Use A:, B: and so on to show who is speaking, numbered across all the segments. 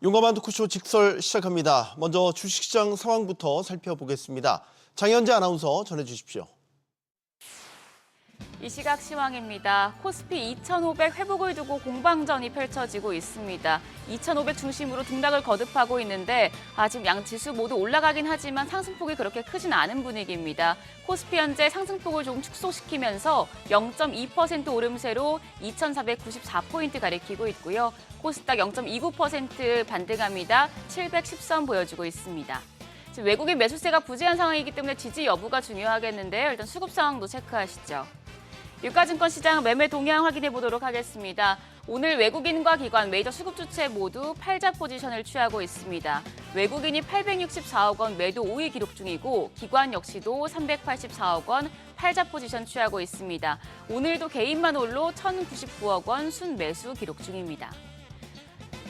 A: 용감한 토크쇼 직설 시작합니다. 먼저 주식시장 상황부터 살펴보겠습니다. 장현재 아나운서 전해주십시오.
B: 이 시각 시황입니다. 코스피 2,500 회복을 두고 공방전이 펼쳐지고 있습니다. 2,500 중심으로 등락을 거듭하고 있는데 지금 양 지수 모두 올라가긴 하지만 상승폭이 그렇게 크진 않은 분위기입니다. 코스피 현재 상승폭을 조금 축소시키면서 0.2% 오름세로 2,494포인트 가리키고 있고요. 코스닥 0.29% 반등합니다. 710선 보여주고 있습니다. 지금 외국인 매수세가 부재한 상황이기 때문에 지지 여부가 중요하겠는데요. 일단 수급 상황도 체크하시죠. 유가증권 시장 매매 동향 확인해 보도록 하겠습니다. 오늘 외국인과 기관, 메이저 수급 주체 모두 팔자 포지션을 취하고 있습니다. 외국인이 864억 원 매도 5위 기록 중이고 기관 역시도 384억 원 팔자 포지션 취하고 있습니다. 오늘도 개인만 홀로 1,099억 원 순매수 기록 중입니다.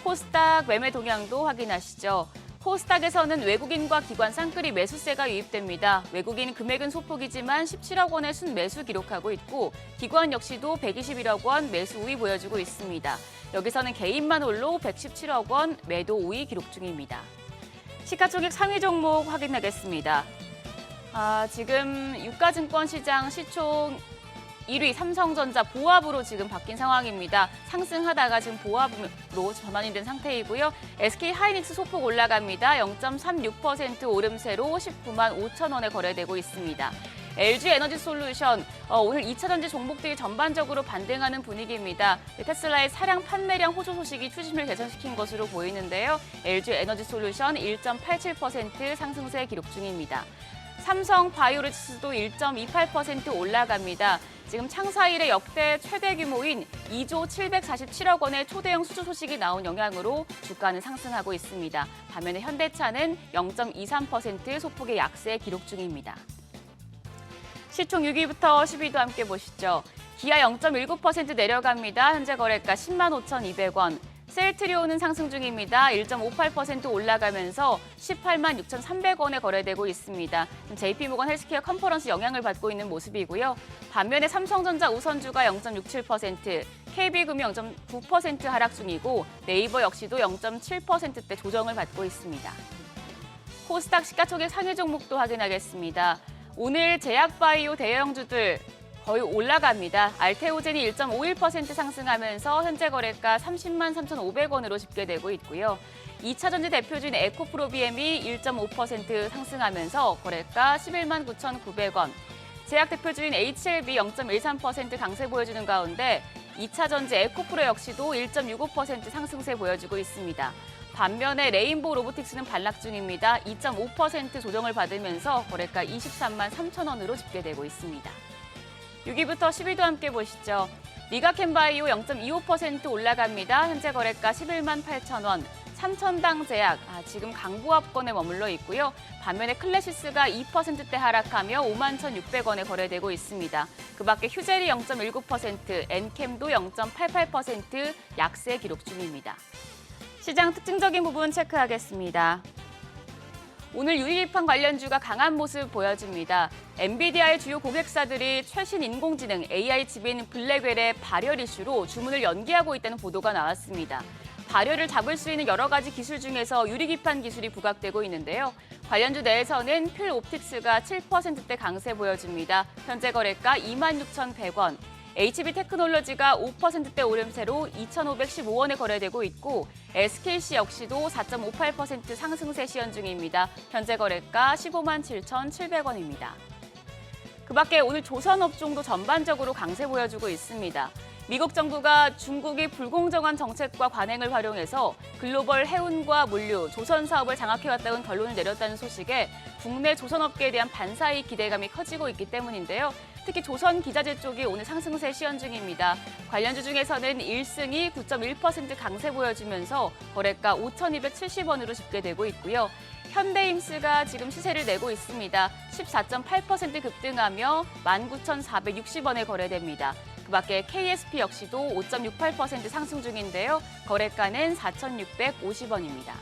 B: 코스닥 매매 동향도 확인하시죠. 코스닥에서는 외국인과 기관 쌍끌이 매수세가 유입됩니다. 외국인 금액은 소폭이지만 17억 원의 순매수 기록하고 있고 기관 역시도 121억 원 매수 우위 보여주고 있습니다. 여기서는 개인만 홀로 117억 원 매도 우위 기록 중입니다. 시가총액 상위 종목 확인하겠습니다. 지금 유가증권 시장 시총 1위 삼성전자 보합으로 지금 바뀐 상황입니다. 상승하다가 지금 보합으로 전환이 된 상태이고요. SK하이닉스 소폭 올라갑니다. 0.36% 오름세로 19만 5천 원에 거래되고 있습니다. LG에너지솔루션, 오늘 2차전지 종목들이 전반적으로 반등하는 분위기입니다. 테슬라의 차량 판매량 호조 소식이 추심을 개선시킨 것으로 보이는데요. LG에너지솔루션 1.87% 상승세 기록 중입니다. 삼성바이오로직스도 1.28% 올라갑니다. 지금 창사 이래 역대 최대 규모인 2조 747억 원의 초대형 수주 소식이 나온 영향으로 주가는 상승하고 있습니다. 반면에 현대차는 0.23% 소폭의 약세 기록 중입니다. 시총 6위부터 10위도 함께 보시죠. 기아 0.19% 내려갑니다. 현재 거래가 10만 5,200원. 셀트리온은 상승 중입니다. 1.58% 올라가면서 18만 6,300원에 거래되고 있습니다. JP모건 헬스케어 컨퍼런스 영향을 받고 있는 모습이고요. 반면에 삼성전자 우선주가 0.67%, KB금융 0.9% 하락 중이고 네이버 역시도 0.7%대 조정을 받고 있습니다. 코스닥 시가총액 상위 종목도 확인하겠습니다. 오늘 제약바이오 대형주들 거의 올라갑니다. 알테오젠이 1.51% 상승하면서 현재 거래가 30만 3,500원으로 집계되고 있고요. 2차전지 대표주인 에코프로비엠이 1.5% 상승하면서 거래가 11만 9,900원. 제약 대표주인 HLB 0.13% 강세 보여주는 가운데 2차전지 에코프로 역시도 1.65% 상승세 보여주고 있습니다. 반면에 레인보우 로보틱스는 반락 중입니다. 2.5% 조정을 받으면서 거래가 23만 3천 원으로 집계되고 있습니다. 6위부터 10위도 함께 보시죠. 리가캠바이오 0.25% 올라갑니다. 현재 거래가 11만 8천 원. 삼천당 제약, 지금 강보합권에 머물러 있고요. 반면에 클래시스가 2%대 하락하며 5만 1,600원에 거래되고 있습니다. 그 밖에 휴젤이 0.19%, 엔캠도 0.88% 약세 기록 중입니다. 시장 특징적인 부분 체크하겠습니다. 오늘 유일입한 관련주가 강한 모습 보여줍니다. 엔비디아의 주요 고객사들이 최신 인공지능 AI 칩인 블랙웰의 발열 이슈로 주문을 연기하고 있다는 보도가 나왔습니다. 발열을 잡을 수 있는 여러 가지 기술 중에서 유리기판 기술이 부각되고 있는데요. 관련주 내에서는 필옵틱스가 7%대 강세 보여줍니다. 현재 거래가 26,100원. HB테크놀로지가 5%대 오름세로 2,515원에 거래되고 있고 SKC 역시도 4.58% 상승세 시현 중입니다. 현재 거래가 15만 7,700원입니다. 그 밖에 오늘 조선업종도 전반적으로 강세 보여주고 있습니다. 미국 정부가 중국이 불공정한 정책과 관행을 활용해서 글로벌 해운과 물류, 조선 사업을 장악해왔다는 결론을 내렸다는 소식에 국내 조선업계에 대한 반사이익 기대감이 커지고 있기 때문인데요. 특히 조선기자재 쪽이 오늘 상승세 시현 중입니다. 관련주 중에서는 1승이 9.1% 강세 보여주면서 거래가 5,270원으로 집계되고 있고요. 현대임스가 지금 시세를 내고 있습니다. 14.8% 급등하며 19,460원에 거래됩니다. 그 밖에 KSP 역시도 5.68% 상승 중인데요. 거래가는 4,650원입니다.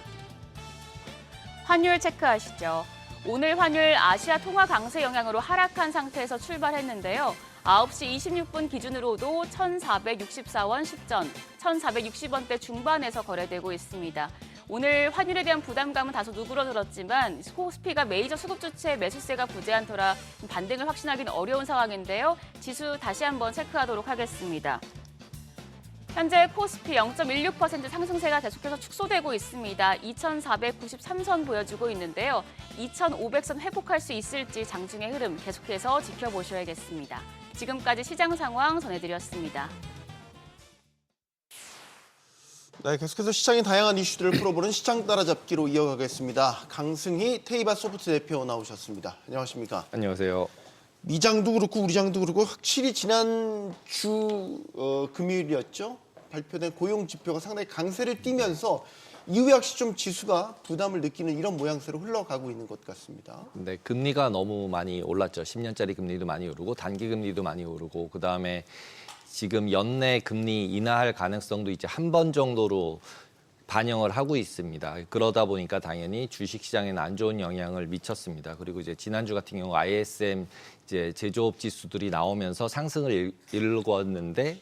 B: 환율 체크하시죠. 오늘 환율 아시아 통화 강세 영향으로 하락한 상태에서 출발했는데요. 9시 26분 기준으로도 1,464원 10전, 1,460원대 중반에서 거래되고 있습니다. 오늘 환율에 대한 부담감은 다소 누그러들었지만 코스피가 메이저 수급 주체의 매수세가 부재한 터라 반등을 확신하기는 어려운 상황인데요. 지수 다시 한번 체크하도록 하겠습니다. 현재 코스피 0.16% 상승세가 계속해서 축소되고 있습니다. 2,493선 보여주고 있는데요. 2,500선 회복할 수 있을지 장중의 흐름 계속해서 지켜보셔야겠습니다. 지금까지 시장 상황 전해드렸습니다.
A: 네, 계속해서 시장의 다양한 이슈들을 풀어보는 시장 따라잡기로 이어가겠습니다. 강승희 테이바 소프트 대표 나오셨습니다. 안녕하십니까?
C: 안녕하세요.
A: 미장도 그렇고 우리장도 그렇고 확실히 지난주 금요일이었죠. 발표된 고용 지표가 상당히 강세를 띠면서 이후에 확실히 좀 지수가 부담을 느끼는 이런 모양새로 흘러가고 있는 것 같습니다.
C: 네, 금리가 너무 많이 올랐죠. 10년짜리 금리도 많이 오르고 단기 금리도 많이 오르고 그다음에 지금 연내 금리 인하할 가능성도 이제 한 번 정도로 반영을 하고 있습니다. 그러다 보니까 당연히 주식시장에는 안 좋은 영향을 미쳤습니다. 그리고 이제 지난주 같은 경우 ISM 이제 제조업 지수들이 나오면서 상승을 일궜는데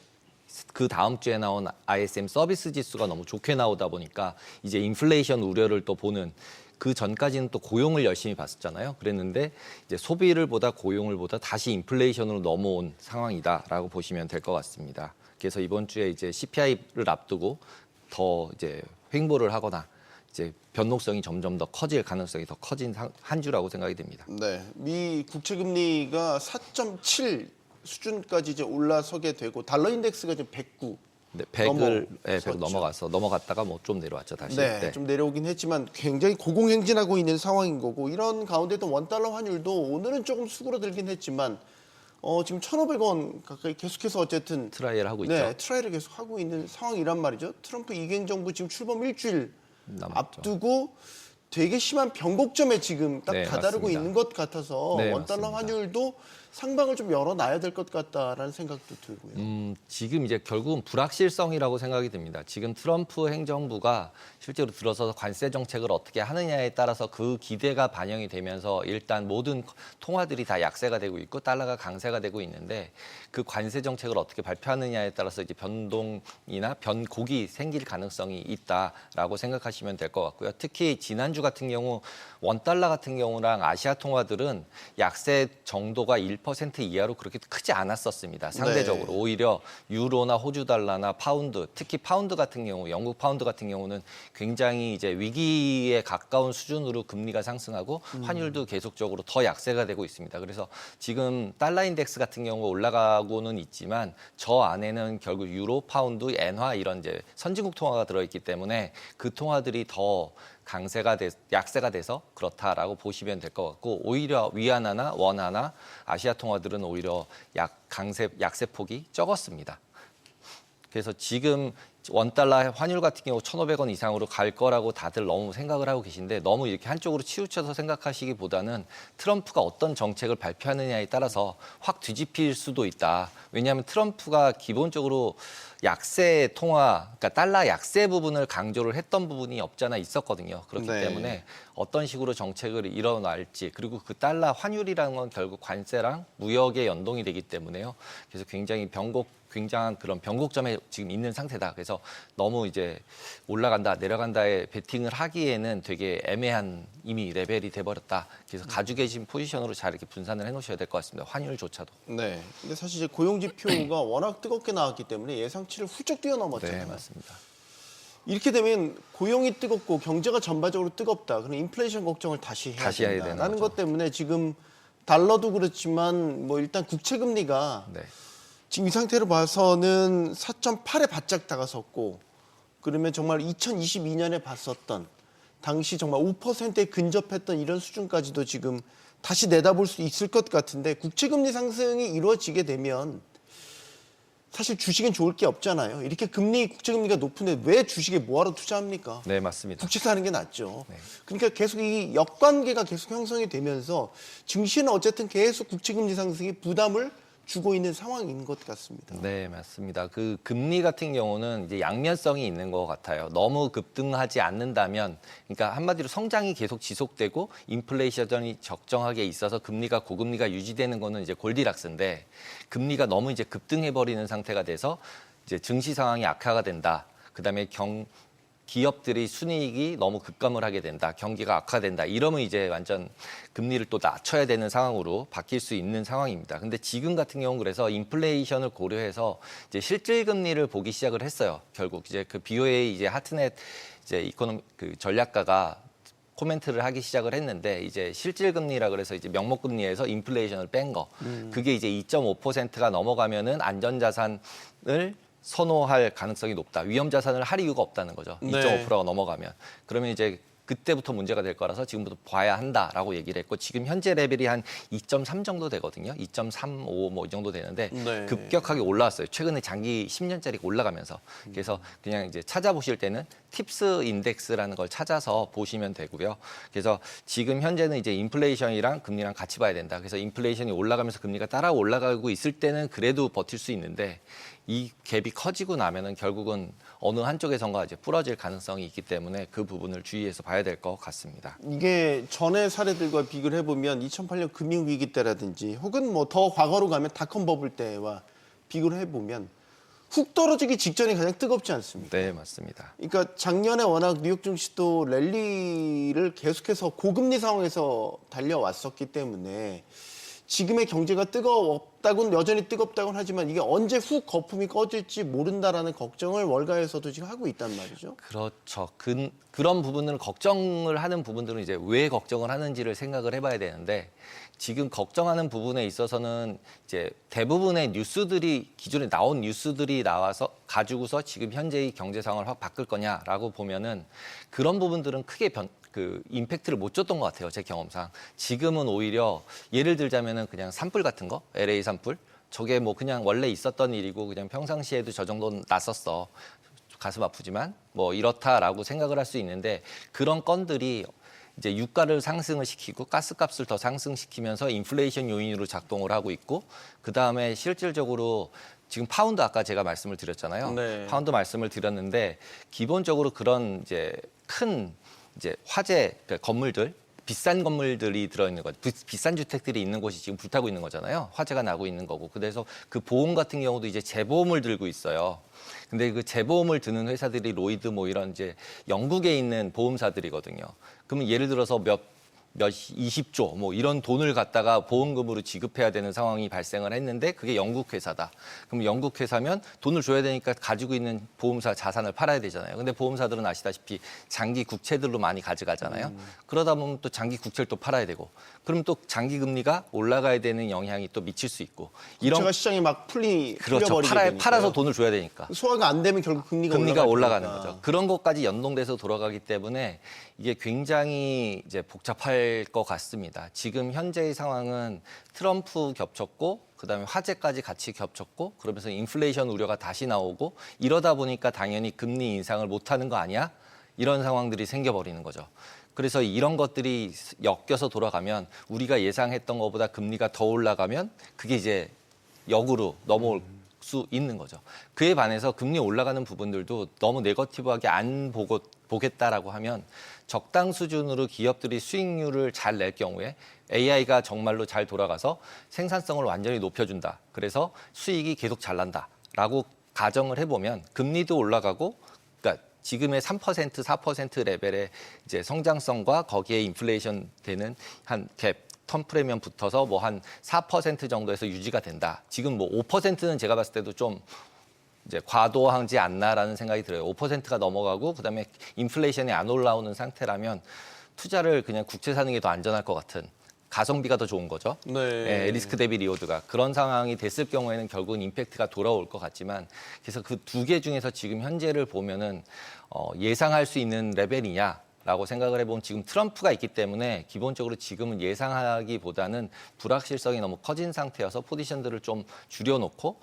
C: 그 다음 주에 나온 ISM 서비스 지수가 너무 좋게 나오다 보니까 이제 인플레이션 우려를 또 보는 그 전까지는 또 고용을 열심히 봤었잖아요. 그랬는데 이제 소비를 보다 고용을 보다 다시 인플레이션으로 넘어온 상황이다라고 보시면 될 것 같습니다. 그래서 이번 주에 이제 CPI를 앞두고 더 이제 횡보를 하거나 이제 변동성이 점점 더 커질 가능성이 더 커진 한 주라고 생각이 됩니다.
A: 네, 미 국채 금리가 4.7 수준까지 이제 올라서게 되고 달러 인덱스가 지금 109.
C: 네, 100을 넘어갔다가 뭐 좀 내려왔죠 다시.
A: 네, 좀 내려오긴 했지만 굉장히 고공행진하고 있는 상황인 거고 이런 가운데도 원달러 환율도 오늘은 조금 수그러들긴 했지만 지금 1,500원 가까이 계속해서 어쨌든
C: 트라이를 하고 있죠.
A: 네, 트라이를 계속 하고 있는 상황이란 말이죠. 트럼프 이갱 정부 지금 출범 일주일
C: 남았죠.
A: 앞두고 되게 심한 변곡점에 지금 딱
C: 네,
A: 다다르고
C: 맞습니다.
A: 있는 것 같아서
C: 네,
A: 원달러
C: 맞습니다.
A: 환율도 상방을 좀 열어놔야 될 것 같다라는 생각도 들고요.
C: 지금 이제 결국은 불확실성이라고 생각이 듭니다. 지금 트럼프 행정부가 실제로 들어서서 관세 정책을 어떻게 하느냐에 따라서 그 기대가 반영이 되면서 일단 모든 통화들이 다 약세가 되고 있고 달러가 강세가 되고 있는데 그 관세 정책을 어떻게 발표하느냐에 따라서 이제 변동이나 변곡이 생길 가능성이 있다라고 생각하시면 될 것 같고요. 특히 지난주 같은 경우 원달러 같은 경우랑 아시아 통화들은 약세 정도가 1% 이하로 그렇게 크지 않았었습니다. 상대적으로.
A: 네.
C: 오히려 유로나 호주 달러나 파운드, 특히 파운드 같은 경우, 영국 파운드 같은 경우는 굉장히 이제 위기에 가까운 수준으로 금리가 상승하고 환율도 계속적으로 더 약세가 되고 있습니다. 그래서 지금 달러 인덱스 같은 경우 올라가고는 있지만 저 안에는 결국 유로, 파운드, 엔화 이런 이제 선진국 통화가 들어있기 때문에 그 통화들이 더 약세가 돼서 그렇다라고 보시면 될 것 같고 오히려 위안화나 원화나 아시아 통화들은 오히려 약세 폭이 적었습니다. 그래서 지금 원달러 환율 같은 경우 1,500원 이상으로 갈 거라고 다들 너무 생각을 하고 계신데 너무 이렇게 한쪽으로 치우쳐서 생각하시기보다는 트럼프가 어떤 정책을 발표하느냐에 따라서 확 뒤집힐 수도 있다. 왜냐하면 트럼프가 기본적으로 약세 통화, 그러니까 달러 약세 부분을 강조를 했던 부분이 없잖아 있었거든요. 그렇기
A: 네.
C: 때문에 어떤 식으로 정책을 일어날지 그리고 그 달러 환율이라는 건 결국 관세랑 무역에 연동이 되기 때문에요. 그래서 굉장한 그런 변곡점에 지금 있는 상태다. 그래서 너무 이제 올라간다, 내려간다에 베팅을 하기에는 되게 애매한 이미 레벨이 돼버렸다. 그래서 가지고 계신 포지션으로 잘 이렇게 분산을 해놓으셔야 될 것 같습니다. 환율조차도.
A: 네. 근데 사실 이제 고용 지표가 워낙 뜨겁게 나왔기 때문에 예상치를 훌쩍 뛰어넘었잖아요.
C: 네, 맞습니다.
A: 이렇게 되면 고용이 뜨겁고 경제가 전반적으로 뜨겁다. 그럼 인플레이션 걱정을 다시 해야
C: 다시 해야
A: 된다라는
C: 되는
A: 것 때문에 지금 달러도 그렇지만 뭐 일단 국채 금리가
C: 네.
A: 지금 이 상태로 봐서는 4.8에 바짝 다가섰고 그러면 정말 2022년에 봤었던 당시 정말 5%에 근접했던 이런 수준까지도 지금 다시 내다볼 수 있을 것 같은데 국채금리 상승이 이루어지게 되면 사실 주식은 좋을 게 없잖아요. 이렇게 국채금리가 높은데 왜 주식에 뭐하러 투자합니까?
C: 네, 맞습니다.
A: 국채 사는 게 낫죠.
C: 네.
A: 그러니까 계속 이 역관계가 계속 형성이 되면서 증시는 어쨌든 계속 국채금리 상승이 부담을 주고 있는 상황인 것 같습니다.
C: 네, 맞습니다. 그 금리 같은 경우는 이제 양면성이 있는 것 같아요. 너무 급등하지 않는다면, 그러니까 한마디로 성장이 계속 지속되고 인플레이션이 적정하게 있어서 금리가 고금리가 유지되는 거는 이제 골디락스인데 금리가 너무 이제 급등해 버리는 상태가 돼서 이제 증시 상황이 악화가 된다. 그다음에 기업들이 순이익이 너무 급감을 하게 된다, 경기가 악화된다, 이러면 이제 완전 금리를 또 낮춰야 되는 상황으로 바뀔 수 있는 상황입니다. 근데 지금 같은 경우는 그래서 인플레이션을 고려해서 이제 실질 금리를 보기 시작을 했어요. 결국 이제 그 BOA 이제 하트넷 이제 이코노미 그 전략가가 코멘트를 하기 시작을 했는데 이제 실질 금리라 그래서 이제 명목 금리에서 인플레이션을 뺀 거. 그게 이제 2.5%가 넘어가면은 안전 자산을 선호할 가능성이 높다. 위험 자산을 할 이유가 없다는 거죠.
A: 네.
C: 2.5%가 넘어가면. 그러면 이제 그때부터 문제가 될 거라서 지금부터 봐야 한다라고 얘기를 했고 지금 현재 레벨이 한 2.3 정도 되거든요. 2.35 뭐 이 정도 되는데
A: 네.
C: 급격하게 올라왔어요. 최근에 장기 10년짜리가 올라가면서. 그래서 그냥 이제 찾아보실 때는 팁스 인덱스라는 걸 찾아서 보시면 되고요. 그래서 지금 현재는 이제 인플레이션이랑 금리랑 같이 봐야 된다. 그래서 인플레이션이 올라가면서 금리가 따라 올라가고 있을 때는 그래도 버틸 수 있는데 이 갭이 커지고 나면은 결국은 어느 한쪽에선가 이제 부러질 가능성이 있기 때문에 그 부분을 주의해서 봐야 될 것 같습니다.
A: 이게 전의 사례들과 비교를 해보면 2008년 금융위기 때라든지 혹은 뭐 더 과거로 가면 닷컴 버블 때와 비교를 해보면 훅 떨어지기 직전이 가장 뜨겁지 않습니까?
C: 네, 맞습니다.
A: 그러니까 작년에 워낙 뉴욕 증시도 랠리를 계속해서 고금리 상황에서 달려왔었기 때문에 지금의 경제가 뜨겁다고는 여전히 뜨겁다고는 하지만 이게 언제 훅 거품이 꺼질지 모른다라는 걱정을 월가에서도 지금 하고 있단 말이죠.
C: 그렇죠. 그런 부분을 걱정을 하는 부분들은 이제 왜 걱정을 하는지를 생각을 해봐야 되는데 지금 걱정하는 부분에 있어서는 이제 대부분의 뉴스들이 기존에 나온 뉴스들이 나와서 가지고서 지금 현재의 경제 상황을 확 바꿀 거냐라고 보면은 그런 부분들은 크게 그 임팩트를 못 줬던 것 같아요. 제 경험상. 지금은 오히려 예를 들자면은 그냥 산불 같은 거, LA 산불. 저게 뭐 그냥 원래 있었던 일이고 그냥 평상시에도 저 정도는 났었어. 가슴 아프지만 뭐 이렇다라고 생각을 할 수 있는데 그런 건들이 이제 유가를 상승을 시키고 가스값을 더 상승시키면서 인플레이션 요인으로 작동을 하고 있고 그다음에 실질적으로 지금 파운드 아까 제가 말씀을 드렸잖아요.
A: 네.
C: 파운드 말씀을 드렸는데 기본적으로 그런 이제 큰 이제 화재 그러니까 건물들 비싼 건물들이 들어있는 거, 비싼 주택들이 있는 곳이 지금 불타고 있는 거잖아요. 화재가 나고 있는 거고. 그래서 그 보험 같은 경우도 이제 재보험을 들고 있어요. 근데 그 재보험을 드는 회사들이 로이드 뭐 이런 이제 영국에 있는 보험사들이거든요. 그러면 예를 들어서 몇 20조 뭐 이런 돈을 갖다가 보험금으로 지급해야 되는 상황이 발생을 했는데 그게 영국 회사다. 그럼 영국 회사면 돈을 줘야 되니까 가지고 있는 보험사 자산을 팔아야 되잖아요. 근데 보험사들은 아시다시피 장기 국채들로 많이 가져가잖아요. 그러다 보면 또 장기 국채를 또 팔아야 되고 그럼 또 장기 금리가 올라가야 되는 영향이 또 미칠 수 있고
A: 국채가 시장이 막
C: 그렇죠.
A: 풀려버리게 되니까요.
C: 팔아서 돈을 줘야 되니까.
A: 소화가 안 되면 결국
C: 금리가 올라가는 거죠. 그런 것까지 연동돼서 돌아가기 때문에 이게 굉장히 이제 복잡할 것 같습니다. 지금 현재의 상황은 트럼프 겹쳤고 그다음에 화재까지 같이 겹쳤고 그러면서 인플레이션 우려가 다시 나오고 이러다 보니까 당연히 금리 인상을 못하는 거 아니야? 이런 상황들이 생겨버리는 거죠. 그래서 이런 것들이 엮여서 돌아가면 우리가 예상했던 것보다 금리가 더 올라가면 그게 이제 역으로 넘어올 수 있는 거죠. 그에 반해서 금리 올라가는 부분들도 너무 네거티브하게 안 보겠다라고 하면 적당 수준으로 기업들이 수익률을 잘 낼 경우에 AI가 정말로 잘 돌아가서 생산성을 완전히 높여준다. 그래서 수익이 계속 잘 난다라고 가정을 해보면 금리도 올라가고 그러니까 지금의 3%, 4% 레벨의 이제 성장성과 거기에 인플레이션 되는 한 갭, 턴 프리미엄 붙어서 뭐 한 4% 정도에서 유지가 된다. 지금 뭐 5%는 제가 봤을 때도 좀 이제 과도하지 않나라는 생각이 들어요. 5%가 넘어가고 그다음에 인플레이션이 안 올라오는 상태라면 투자를 그냥 국채 사는 게 더 안전할 것 같은 가성비가 더 좋은 거죠.
A: 네.
C: 리스크 대비 리워드가 그런 상황이 됐을 경우에는 결국은 임팩트가 돌아올 것 같지만 그래서 그 두 개 중에서 지금 현재를 보면은 예상할 수 있는 레벨이냐? 라고 생각을 해보면 지금 트럼프가 있기 때문에 기본적으로 지금은 예상하기보다는 불확실성이 너무 커진 상태여서 포지션들을 좀 줄여놓고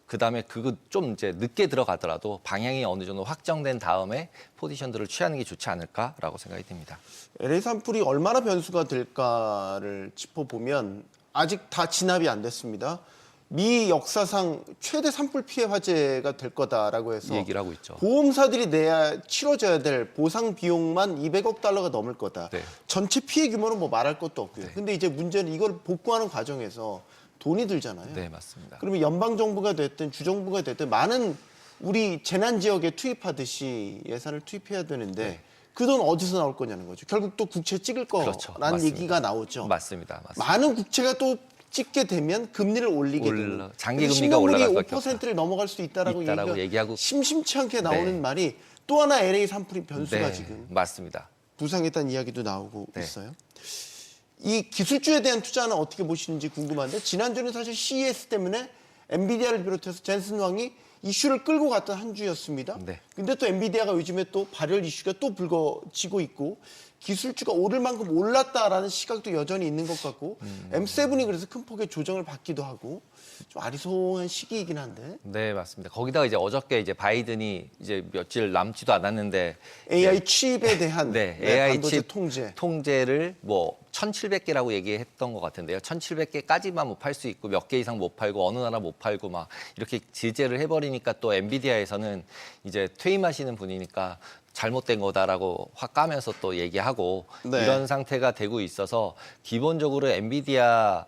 C: 그다음에 그거 좀 이제 늦게 들어가더라도 방향이 어느 정도 확정된 다음에 포지션들을 취하는 게 좋지 않을까라고 생각이 듭니다.
A: LA 산불이 얼마나 변수가 될까를 짚어보면 아직 다 진압이 안 됐습니다. 미 역사상 최대 산불 피해 화재가 될 거다라고 해서
C: 얘기를 하고 있죠.
A: 보험사들이 내야 치러져야 될 보상 비용만 200억 달러가 넘을 거다.
C: 네.
A: 전체 피해 규모는 뭐 말할 것도 없고요.
C: 네.
A: 근데 이제 문제는 이걸 복구하는 과정에서 돈이 들잖아요.
C: 네, 맞습니다.
A: 그러면 연방 정부가 됐든 주 정부가 됐든 많은 우리 재난 지역에 투입하듯이 예산을 투입해야 되는데
C: 네.
A: 그 돈 어디서 나올 거냐는 거죠. 결국 또 국채 찍을 거라는
C: 그렇죠. 맞습니다.
A: 얘기가 나오죠.
C: 맞습니다.
A: 많은 국채가 또 찍게 되면 금리를 올리게 되고
C: 장기 금리가 올라갈 수밖에
A: 5%를 넘어갈 수도 있다라고
C: 얘기하고
A: 심심치 않게 나오는
C: 네.
A: 말이 또 하나 LA 산불이 변수가
C: 네,
A: 지금
C: 맞습니다.
A: 부상했다는 이야기도 나오고
C: 네.
A: 있어요. 이 기술주에 대한 투자는 어떻게 보시는지 궁금한데 지난주는 사실 CES 때문에 엔비디아를 비롯해서 젠슨 왕이 이슈를 끌고 갔던 한 주였습니다.
C: 네.
A: 근데 또 엔비디아가 요즘에 또 발열 이슈가 또 불거지고 있고 기술주가 오를 만큼 올랐다라는 시각도 여전히 있는 것 같고 M7이 그래서 큰 폭의 조정을 받기도 하고 좀 아리송한 시기이긴 한데
C: 네, 맞습니다. 거기다가 이제 어저께 이제 바이든이 이제 며칠 남지도 않았는데
A: AI 칩에 대한
C: 네, AI
A: 반도체
C: 칩
A: 통제.
C: 통제를 뭐 1,700개라고 얘기했던 것 같은데요. 1,700개까지만 못 팔 수 있고 몇 개 이상 못 팔고 어느 나라 못 팔고 막 이렇게 제재를 해버리니까 또 엔비디아에서는 이제 퇴임하시는 분이니까 잘못된 거다라고 확 까면서 또 얘기하고
A: 네.
C: 이런 상태가 되고 있어서 기본적으로 엔비디아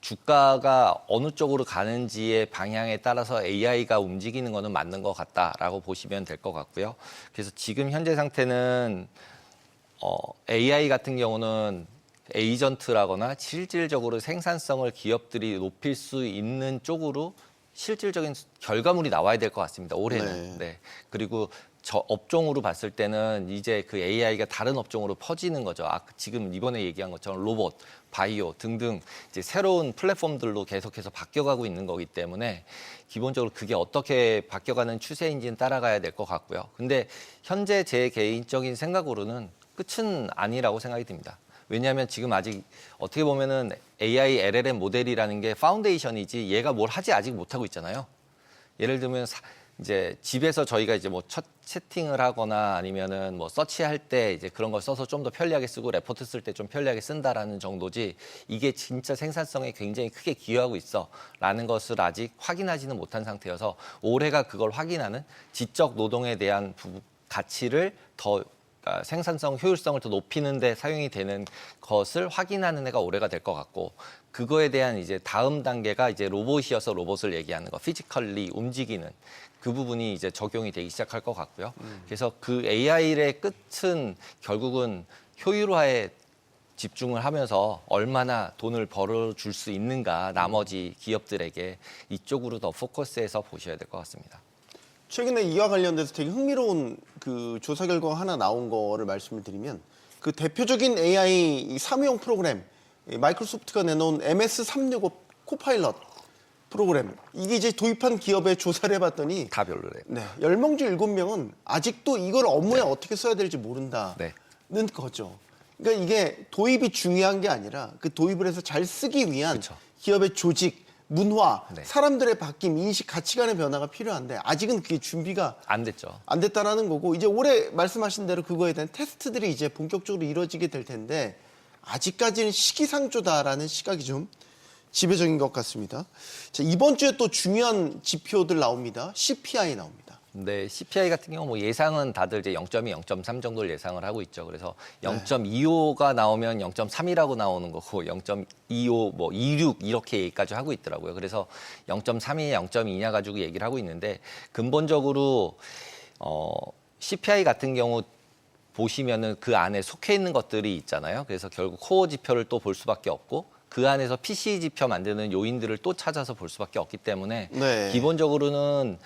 C: 주가가 어느 쪽으로 가는지의 방향에 따라서 AI가 움직이는 거는 맞는 것 같다라고 보시면 될 것 같고요. 그래서 지금 현재 상태는 AI 같은 경우는 에이전트라거나 실질적으로 생산성을 기업들이 높일 수 있는 쪽으로 실질적인 결과물이 나와야 될 것 같습니다. 올해는. 네. 그리고 저 업종으로 봤을 때는 이제 그 AI가 다른 업종으로 퍼지는 거죠. 지금 이번에 얘기한 것처럼 로봇, 바이오 등등 이제 새로운 플랫폼들로 계속해서 바뀌어가고 있는 거기 때문에 기본적으로 그게 어떻게 바뀌어가는 추세인지는 따라가야 될 것 같고요. 근데 현재 제 개인적인 생각으로는 끝은 아니라고 생각이 듭니다. 왜냐하면 지금 아직 어떻게 보면은 AI, LLM 모델이라는 게 파운데이션이지 얘가 뭘 하지 아직 못하고 있잖아요. 예를 들면 이제 집에서 저희가 이제 뭐 첫 채팅을 하거나 아니면은 뭐 서치할 때 이제 그런 걸 써서 좀 더 편리하게 쓰고 레포트 쓸 때 좀 편리하게 쓴다라는 정도지 이게 진짜 생산성에 굉장히 크게 기여하고 있어라는 것을 아직 확인하지는 못한 상태여서 올해가 그걸 확인하는 지적 노동에 대한 가치를 더 생산성, 효율성을 더 높이는 데 사용이 되는 것을 확인하는 해가 올해가 될 것 같고 그거에 대한 이제 다음 단계가 이제 로봇이어서 로봇을 얘기하는 거, 피지컬리 움직이는 그 부분이 이제 적용이 되기 시작할 것 같고요. 그래서 그 AI의 끝은 결국은 효율화에 집중을 하면서 얼마나 돈을 벌어줄 수 있는가 나머지 기업들에게 이쪽으로 더 포커스해서 보셔야 될 것 같습니다.
A: 최근에 이와 관련돼서 되게 흥미로운 그 조사 결과가 하나 나온 거를 말씀을 드리면 그 대표적인 AI 사무용 프로그램 마이크로소프트가 내놓은 MS365 코파일럿 프로그램 이게 이제 도입한 기업에 조사를 해봤더니
C: 다 별로래요.
A: 네, 10명 중 7명은 아직도 이걸 업무에 어떻게 써야 될지 모른다는
C: 네.
A: 거죠. 그러니까 이게 도입이 중요한 게 아니라 그 도입을 해서 잘 쓰기 위한
C: 그쵸.
A: 기업의 조직, 문화,
C: 네.
A: 사람들의 바뀜, 인식, 가치관의 변화가 필요한데 아직은 그게 준비가
C: 안 됐죠.
A: 안 됐다라는 거고 이제 올해 말씀하신 대로 그거에 대한 테스트들이 이제 본격적으로 이루어지게 될 텐데 아직까지는 시기상조다라는 시각이 좀 지배적인 것 같습니다. 자, 이번 주에 또 중요한 지표들 나옵니다. CPI 나옵니다.
C: 네, CPI 같은 경우 뭐 예상은 다들 이제 0.2, 0.3 정도를 예상을 하고 있죠. 그래서 0.25가 나오면 0.3이라고 나오는 거고 0.25, 뭐 26 이렇게 얘기까지 하고 있더라고요. 그래서 0.3이냐 0.2냐 가지고 얘기를 하고 있는데 근본적으로 CPI 같은 경우 보시면은 그 안에 속해 있는 것들이 있잖아요. 그래서 결국 코어 지표를 또 볼 수밖에 없고 그 안에서 PC 지표 만드는 요인들을 또 찾아서 볼 수밖에 없기 때문에
A: 네.
C: 기본적으로는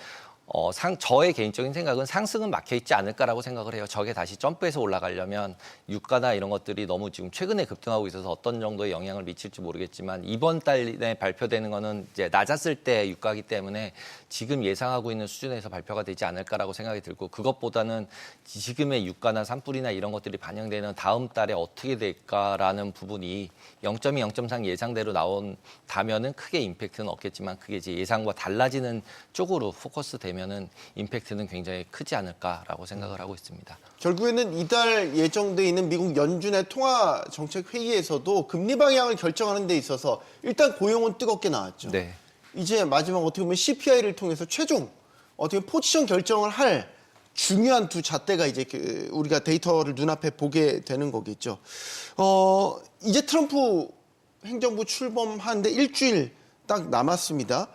C: 저의 개인적인 생각은 상승은 막혀 있지 않을까라고 생각을 해요. 저게 다시 점프해서 올라가려면 유가나 이런 것들이 너무 지금 최근에 급등하고 있어서 어떤 정도의 영향을 미칠지 모르겠지만 이번 달에 발표되는 거는 이제 낮았을 때 유가이기 때문에 지금 예상하고 있는 수준에서 발표가 되지 않을까라고 생각이 들고 그것보다는 지금의 유가나 산불이나 이런 것들이 반영되는 다음 달에 어떻게 될까라는 부분이 0.2, 0.3 예상대로 나온다면은 크게 임팩트는 없겠지만 그게 이제 예상과 달라지는 쪽으로 포커스 되면은 임팩트는 굉장히 크지 않을까라고 생각을 하고 있습니다.
A: 결국에는 이달 예정돼 있는 미국 연준의 통화 정책 회의에서도 금리 방향을 결정하는 데 있어서 일단 고용은 뜨겁게 나왔죠.
C: 네.
A: 이제 마지막 어떻게 보면 CPI를 통해서 최종 어떻게 포지션 결정을 할 중요한 두 잣대가 이제 우리가 데이터를 눈앞에 보게 되는 거겠죠. 이제 트럼프 행정부 출범하는데 일주일 딱 남았습니다.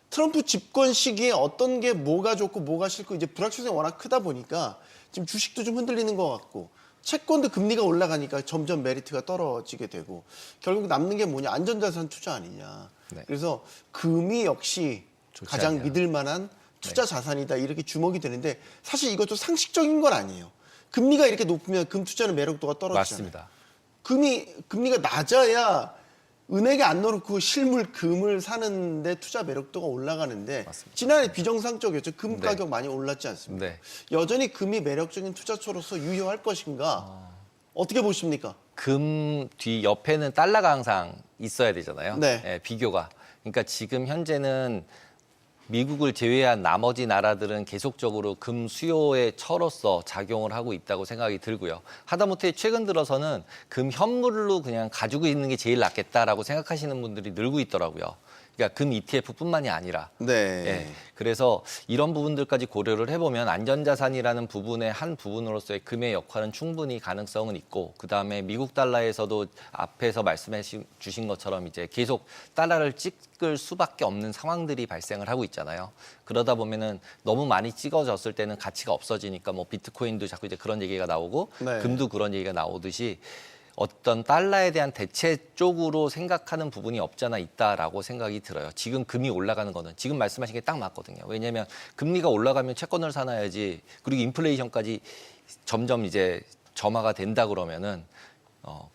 A: 트럼프 집권 시기에 어떤 게 뭐가 좋고 뭐가 싫고 이제 불확실성이 워낙 크다 보니까 지금 주식도 좀 흔들리는 것 같고 채권도 금리가 올라가니까 점점 메리트가 떨어지게 되고 결국 남는 게 뭐냐 안전자산 투자 아니냐.
C: 네.
A: 그래서 금이 역시
C: 좋지
A: 가장
C: 않냐.
A: 믿을 만한 투자 자산이다 이렇게 주목이 되는데 사실 이것도 상식적인 건 아니에요. 금리가 이렇게 높으면 금 투자는 매력도가 떨어지잖아요.
C: 맞습니다.
A: 금리가 낮아야 은행에 안 넣어놓고 실물 금을 사는데 투자 매력도가 올라가는데
C: 맞습니다.
A: 지난해 비정상적이었죠. 금
C: 네.
A: 가격 많이 올랐지 않습니까?
C: 네.
A: 여전히 금이 매력적인 투자처로서 유효할 것인가? 어떻게 보십니까?
C: 금 뒤 옆에는 달러가 항상 있어야 되잖아요.
A: 네.
C: 예, 비교가. 그러니까 지금 현재는 미국을 제외한 나머지 나라들은 계속적으로 금 수요의 처로서 작용을 하고 있다고 생각이 들고요. 하다못해 최근 들어서는 금 현물로 그냥 가지고 있는 게 제일 낫겠다라고 생각하시는 분들이 늘고 있더라고요. 그러니까 금 ETF뿐만이 아니라.
A: 네.
C: 예, 그래서 이런 부분들까지 고려를 해보면 안전자산이라는 부분의 한 부분으로서의 금의 역할은 충분히 가능성은 있고, 그 다음에 미국 달러에서도 앞에서 말씀해 주신 것처럼 이제 계속 달러를 찍을 수밖에 없는 상황들이 발생을 하고 있잖아요. 그러다 보면은 너무 많이 찍어졌을 때는 가치가 없어지니까 뭐 비트코인도 자꾸 이제 그런 얘기가 나오고,
A: 네.
C: 금도 그런 얘기가 나오듯이 어떤 달러에 대한 대체 쪽으로 생각하는 부분이 없잖아 있다라고 생각이 들어요. 지금 금이 올라가는 거는 지금 말씀하신 게 딱 맞거든요. 왜냐하면 금리가 올라가면 채권을 사놔야지, 그리고 인플레이션까지 점점 이제 점화가 된다 그러면은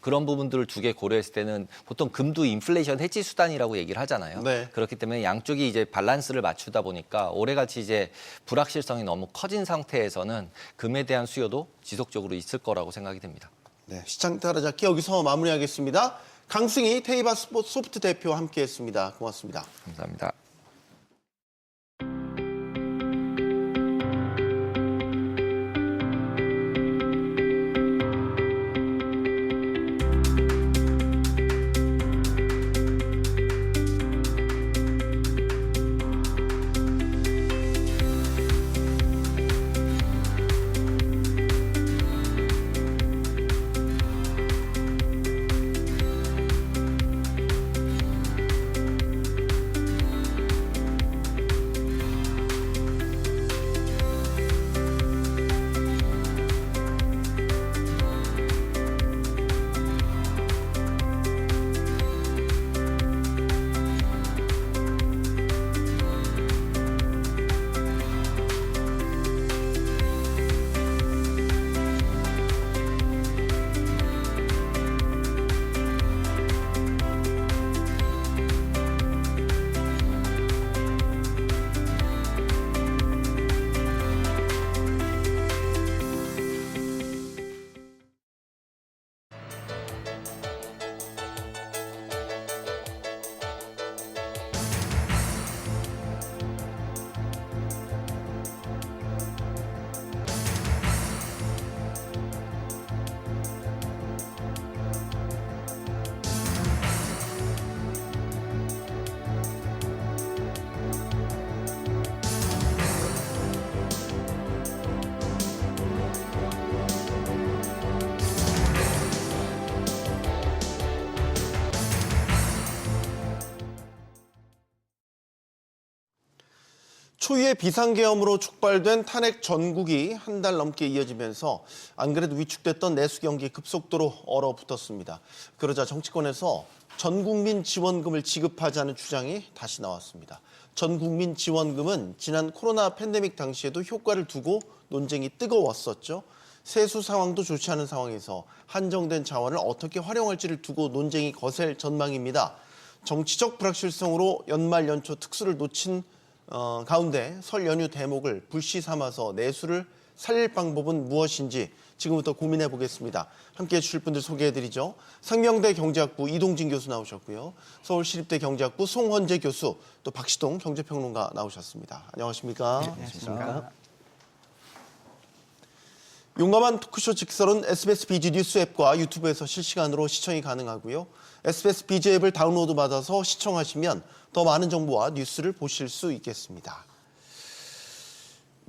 C: 그런 부분들을 두 개 고려했을 때는 보통 금도 인플레이션 해지 수단이라고 얘기를 하잖아요.
A: 네.
C: 그렇기 때문에 양쪽이 이제 밸런스를 맞추다 보니까 올해같이 이제 불확실성이 너무 커진 상태에서는 금에 대한 수요도 지속적으로 있을 거라고 생각이 됩니다.
A: 네, 시장 따라잡기 여기서 마무리하겠습니다. 강승희 테이바 소프트 대표와 함께했습니다. 고맙습니다.
C: 감사합니다.
A: 초유의 비상계엄으로 촉발된 탄핵 전국이 한 달 넘게 이어지면서 안 그래도 위축됐던 내수 경기 급속도로 얼어붙었습니다. 그러자 정치권에서 전국민 지원금을 지급하자는 주장이 다시 나왔습니다. 전국민 지원금은 지난 코로나 팬데믹 당시에도 효과를 두고 논쟁이 뜨거웠었죠. 세수 상황도 좋지 않은 상황에서 한정된 자원을 어떻게 활용할지를 두고 논쟁이 거셀 전망입니다. 정치적 불확실성으로 연말 연초 특수를 놓친 가운데 설 연휴 대목을 불씨 삼아서 내수를 살릴 방법은 무엇인지 지금부터 고민해 보겠습니다. 함께해 주실 분들 소개해 드리죠. 상명대 경제학부 이동진 교수 나오셨고요. 서울시립대 경제학부 송헌재 교수, 또 박시동 경제평론가 나오셨습니다. 안녕하십니까?
D: 네, 안녕하십니까?
A: 용감한 토크쇼 직설은 SBS BG 뉴스 앱과 유튜브에서 실시간으로 시청이 가능하고요. SBS BG 앱을 다운로드 받아서 시청하시면 더 많은 정보와 뉴스를 보실 수 있겠습니다.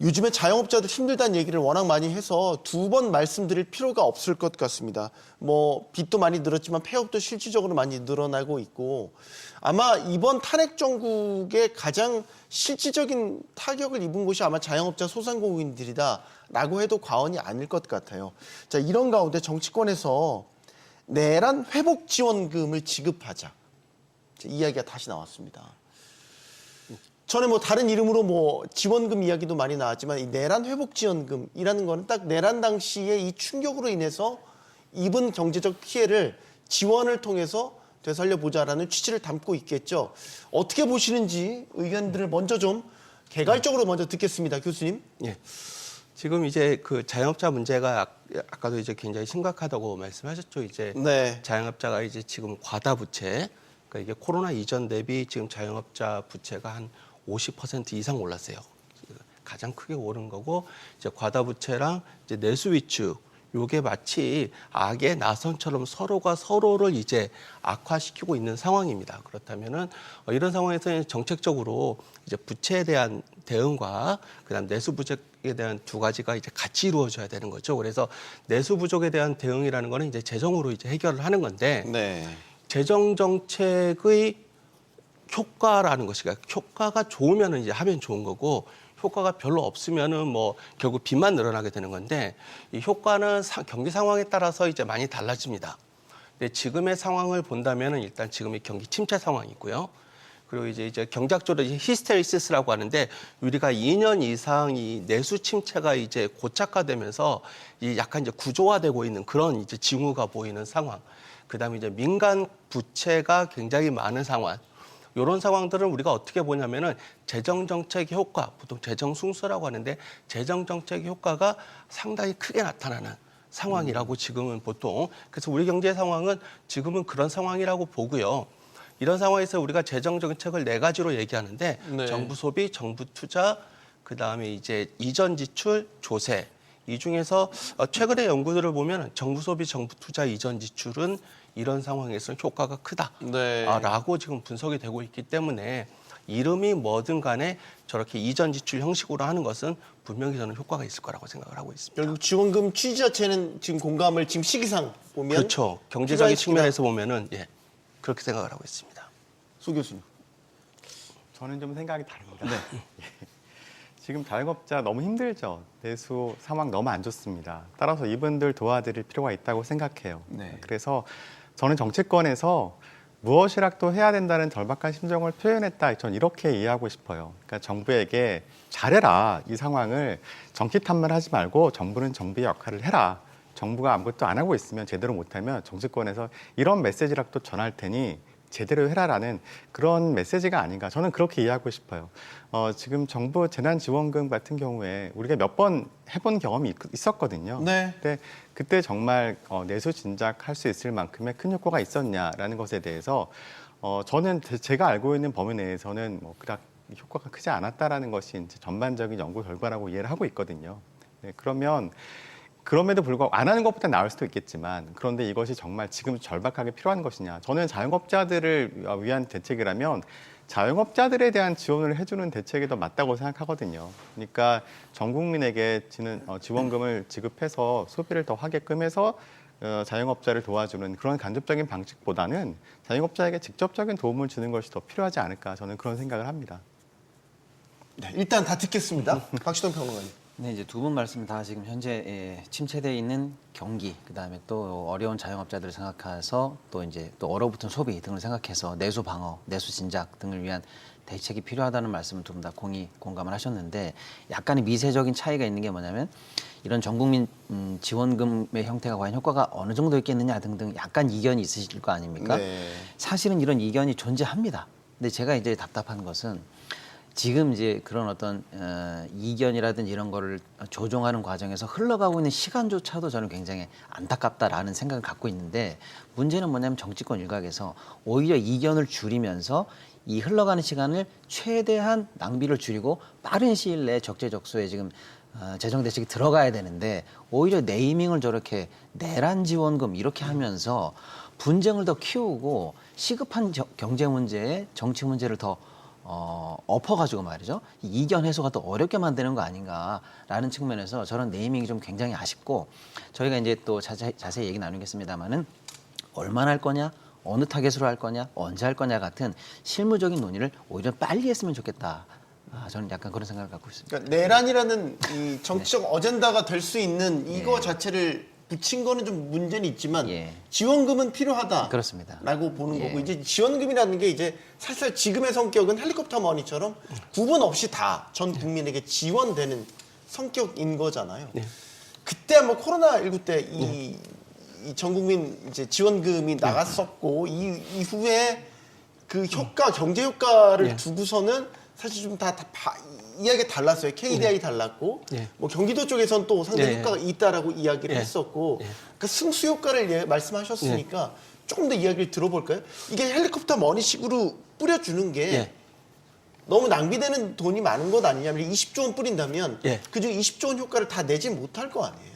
A: 요즘에 자영업자들 힘들다는 얘기를 워낙 많이 해서 두 번 말씀드릴 필요가 없을 것 같습니다. 뭐 빚도 많이 늘었지만 폐업도 실질적으로 많이 늘어나고 있고 아마 이번 탄핵 정국의 가장 실질적인 타격을 입은 곳이 아마 자영업자 소상공인들이다라고 해도 과언이 아닐 것 같아요. 자, 이런 가운데 정치권에서 내란 회복 지원금을 지급하자. 이야기가 다시 나왔습니다. 전에 뭐 다른 이름으로 뭐 지원금 이야기도 많이 나왔지만 이 내란 회복 지원금이라는 거는 딱 내란 당시에 이 충격으로 인해서 입은 경제적 피해를 지원을 통해서 되살려 보자라는 취지를 담고 있겠죠. 어떻게 보시는지 의견들을 먼저 좀 개괄적으로 먼저 듣겠습니다, 교수님.
D: 예. 지금 이제 그 자영업자 문제가 아까도 이제 굉장히 심각하다고 말씀하셨죠. 이제
A: 네.
D: 자영업자가 이제 지금 과다 부채, 그러니까 이게 코로나 이전 대비 지금 자영업자 부채가 한 50% 이상 올랐어요. 가장 크게 오른 거고 이제 과다 부채랑 이제 내수 위축 요게 마치 악의 나선처럼 서로가 서로를 이제 악화시키고 있는 상황입니다. 그렇다면은 이런 상황에서는 정책적으로 이제 부채에 대한 대응과 그다음 내수 부족에 대한 두 가지가 이제 같이 이루어져야 되는 거죠. 그래서 내수 부족에 대한 대응이라는 거는 이제 재정으로 이제 해결을 하는 건데
A: 네.
D: 재정 정책의 효과라는 것이 효과가 좋으면은 이제 하면 좋은 거고 효과가 별로 없으면은 뭐 결국 빚만 늘어나게 되는 건데 이 효과는 경기 상황에 따라서 이제 많이 달라집니다. 근데 지금의 상황을 본다면은 일단 지금의 경기 침체 상황이고요. 그리고 이제 경제학적으로 히스테리시스라고 하는데 우리가 2년 이상 이 내수 침체가 이제 고착화되면서 이 약간 이제 구조화되고 있는 그런 이제 징후가 보이는 상황. 그다음에 이제 민간 부채가 굉장히 많은 상황. 이런 상황들은 우리가 어떻게 보냐면은 재정 정책의 효과, 보통 재정 순수라고 하는데 재정 정책의 효과가 상당히 크게 나타나는 상황이라고 지금은 보통. 그래서 우리 경제 상황은 지금은 그런 상황이라고 보고요. 이런 상황에서 우리가 재정 정책을 네 가지로 얘기하는데
A: 네.
D: 정부 소비, 정부 투자, 그다음에 이제 이전 지출, 조세. 이 중에서 최근의 연구들을 보면 정부 소비, 정부 투자, 이전 지출은 이런 상황에서는 효과가 크다라고
A: 네.
D: 지금 분석이 되고 있기 때문에 이름이 뭐든 간에 저렇게 이전 지출 형식으로 하는 것은 분명히 저는 효과가 있을 거라고 생각을 하고 있습니다.
A: 결국 지원금 취지 자체는 지금 공감을 지금 시기상 보면
D: 그렇죠. 경제적인 측면에서 보면은 예, 그렇게 생각을 하고 있습니다.
A: 소 교수님.
E: 저는 좀 생각이 다릅니다. 예. 지금 자영업자 너무 힘들죠. 내수 상황 너무 안 좋습니다. 따라서 이분들 도와드릴 필요가 있다고 생각해요.
A: 네.
E: 그래서 저는 정치권에서 무엇이라도 해야 된다는 절박한 심정을 표현했다. 전 이렇게 이해하고 싶어요. 그러니까 정부에게 잘해라. 이 상황을 정치 탓만 하지 말고 정부는 정부의 역할을 해라. 정부가 아무것도 안 하고 있으면 제대로 못하면 정치권에서 이런 메시지라도 전할 테니 제대로 해라라는 그런 메시지가 아닌가. 저는 그렇게 이해하고 싶어요. 지금 정부 재난지원금 같은 경우에 우리가 몇 번 해본 경험이 있었거든요.
A: 네.
E: 근데 그때 정말 내수 진작할 수 있을 만큼의 큰 효과가 있었냐라는 것에 대해서 저는 제가 알고 있는 범위 내에서는 뭐 그닥 효과가 크지 않았다라는 것이 이제 전반적인 연구 결과라고 이해를 하고 있거든요. 네, 그러면 그럼에도 불구하고 안 하는 것보다 나을 수도 있겠지만 그런데 이것이 정말 지금 절박하게 필요한 것이냐. 저는 자영업자들을 위한 대책이라면 자영업자들에 대한 지원을 해주는 대책이 더 맞다고 생각하거든요. 그러니까 전 국민에게 지원금을 지급해서 소비를 더 하게끔 해서 자영업자를 도와주는 그런 간접적인 방식보다는 자영업자에게 직접적인 도움을 주는 것이 더 필요하지 않을까 저는 그런 생각을 합니다.
A: 네, 일단 다 듣겠습니다. 박시동 평론가님.
F: 네, 이제 두 분 말씀 다 지금 현재 침체되어 있는 경기, 그다음에 또 어려운 자영업자들을 생각해서 또 이제 또 얼어붙은 소비 등을 생각해서 내수 방어, 내수 진작 등을 위한 대책이 필요하다는 말씀을 두 분 다 공감을 하셨는데 약간의 미세적인 차이가 있는 게 뭐냐면 이런 전국민 지원금의 형태가 과연 효과가 어느 정도 있겠느냐 등등 약간 이견이 있으실 거 아닙니까?
A: 네.
F: 사실은 이런 이견이 존재합니다. 근데 제가 이제 답답한 것은 지금 이제 그런 어떤 이견이라든지 이런 거를 조정하는 과정에서 흘러가고 있는 시간조차도 저는 굉장히 안타깝다라는 생각을 갖고 있는데 문제는 뭐냐면 정치권 일각에서 오히려 이견을 줄이면서 이 흘러가는 시간을 최대한 낭비를 줄이고 빠른 시일 내에 적재적소에 지금 재정 대책이 들어가야 되는데 오히려 네이밍을 저렇게 내란 지원금 이렇게 하면서 분쟁을 더 키우고 시급한 경제 문제에 정치 문제를 더 엎어가지고 말이죠. 이 이견 해소가 더 어렵게 만드는 거 아닌가라는 측면에서 저런 네이밍이 좀 굉장히 아쉽고 저희가 이제 또 자세히 얘기 나누겠습니다만은 얼마나 할 거냐, 어느 타겟으로 할 거냐, 언제 할 거냐 같은 실무적인 논의를 오히려 빨리 했으면 좋겠다. 저는 약간 그런 생각을 갖고 있습니다.
A: 그러니까 내란이라는 이 정치적 어젠다가 될 수 있는 이거 자체를 붙인 거는 좀 문제는 있지만
F: 예.
A: 지원금은 필요하다라고
F: 그렇습니다.
A: 보는
F: 예.
A: 거고 이제 지원금이라는 게 이제 사실 지금의 성격은 헬리콥터 머니처럼 구분 없이 다 전 국민에게 지원되는 성격인 거잖아요.
D: 네.
A: 그때 한번 코로나19 때 이 전 국민 이제 지원금이 나갔었고 이후에 그 효과 경제 효과를
D: 네.
A: 두고서는 사실 좀 다 이야기가 달랐어요. KDI 달랐고
D: 네.
A: 뭐 경기도 쪽에서는 또 상당히
D: 네.
A: 효과가 있다라고 이야기를
D: 네.
A: 했었고
D: 네.
A: 그 승수 효과를 말씀하셨으니까 조금 더 이야기를 들어볼까요? 이게 헬리콥터 머니식으로 뿌려주는 게
D: 예.
A: 너무 낭비되는 돈이 많은 것 아니냐면 20조 원 뿌린다면
D: 예.
A: 그중에 20조 원 효과를 다 내지 못할 거 아니에요.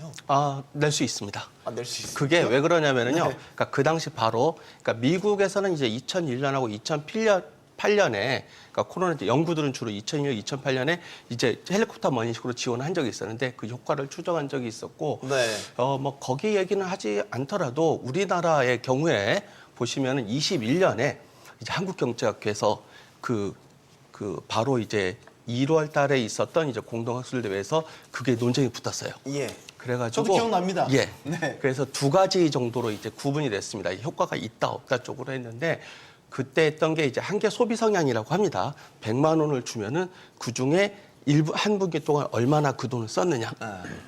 D: 낼 수 있습니다.
A: 낼 수 있어요.
D: 그게 왜 그러냐면은요.
A: 네.
D: 그러니까 그 당시 바로 그러니까 미국에서는 이제 2001년하고 2008년에 그러니까 코로나 때 연구들은 주로 2001년, 2008년에 이제 헬리콥터 머니식으로 지원한 적이 있었는데 그 효과를 추정한 적이 있었고
A: 네.
D: 뭐 거기 얘기는 하지 않더라도 우리나라의 경우에 보시면은 21년에 이제 한국경제학회에서 그 바로 이제 1월 달에 있었던 이제 공동학술 대회에서 그게 논쟁이 붙었어요.
A: 예.
D: 그래가지고
A: 저도 기억납니다.
D: 예.
A: 네.
D: 그래서 두 가지 정도로 이제 구분이 됐습니다. 효과가 있다 없다 쪽으로 했는데 그때 했던 게 이제 한계 소비 성향이라고 합니다. 100만 원을 주면은 그 중에 한 분기 동안 얼마나 그 돈을 썼느냐.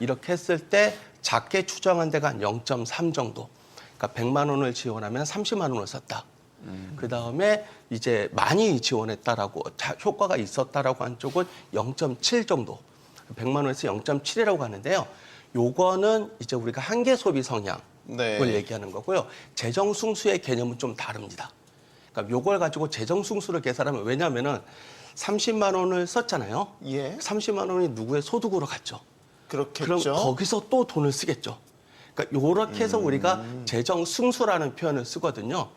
D: 이렇게 했을 때 작게 추정한 데가 한 0.3 정도. 그러니까 100만 원을 지원하면 30만 원을 썼다. 그 다음에 이제 많이 지원했다라고 효과가 있었다라고 한 쪽은 0.7 정도. 100만 원에서 0.7이라고 하는데요. 요거는 이제 우리가 한계 소비 성향을
A: 네.
D: 얘기하는 거고요. 재정 승수의 개념은 좀 다릅니다. 그러니까 요걸 가지고 재정 승수를 계산하면 왜냐하면은 30만 원을 썼잖아요.
A: 예.
D: 30만 원이 누구의 소득으로 갔죠.
A: 그렇겠죠.
D: 그럼 거기서 또 돈을 쓰겠죠. 그러니까 요렇게 해서 우리가 재정 승수라는 표현을 쓰거든요.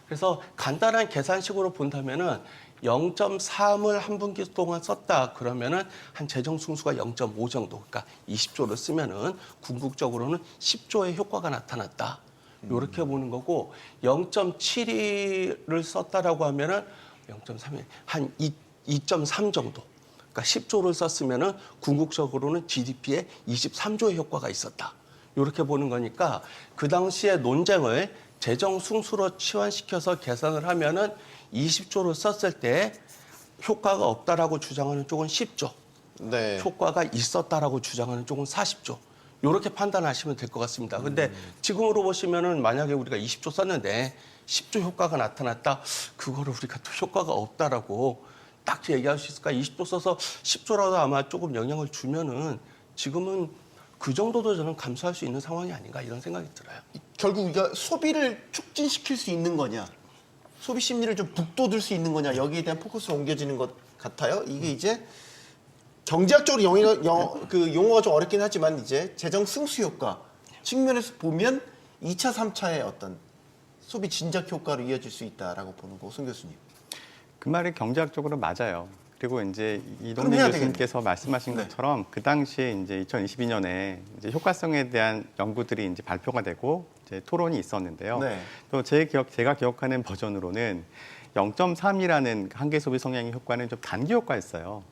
D: 그래서 간단한 계산식으로 본다면은 0.3을 한 분기 동안 썼다 그러면은 한 재정 승수가 0.5 정도. 그러니까 20조를 쓰면은 궁극적으로는 10조의 효과가 나타났다. 이렇게 보는 거고 0.7을 썼다라고 하면은 0.3이 한 2.3 정도. 그러니까 10조를 썼으면은 궁극적으로는 GDP에 23조의 효과가 있었다. 이렇게 보는 거니까 그 당시에 논쟁을 재정 승수로 치환시켜서 계산을 하면은 20조를 썼을 때 효과가 없다라고 주장하는 쪽은 10조,
A: 네.
D: 효과가 있었다라고 주장하는 쪽은 40조. 이렇게 판단하시면 될 것 같습니다. 근데 지금으로 보시면은 만약에 우리가 20조 썼는데 10조 효과가 나타났다, 그거를 우리가 또 효과가 없다라고 딱 얘기할 수 있을까? 20조 써서 10조라도 아마 조금 영향을 주면은 지금은 그 정도도 저는 감수할 수 있는 상황이 아닌가 이런 생각이 들어요.
A: 결국 우리가 소비를 促진시킬 수 있는 거냐, 소비 심리를 좀 북돋을 수 있는 거냐, 여기에 대한 포커스가 옮겨지는 것 같아요. 이게 이제 경제학적으로 용어가 좀 어렵긴 하지만 이제 재정 승수 효과 측면에서 보면 2차, 3차의 어떤 소비 진작 효과로 이어질 수 있다라고 보는 거, 송 교수님.
E: 그 말이 경제학적으로 맞아요. 그리고 이제
A: 그럼
E: 이동진
A: 해야
E: 교수님께서 말씀하신
A: 네.
E: 것처럼 그 당시에 이제 2022년에 이제 효과성에 대한 연구들이 이제 발표가 되고 이제 토론이 있었는데요.
A: 네.
E: 또 제가 기억하는 버전으로는 0.3이라는 한계 소비 성향의 효과는 좀 단기 효과였어요.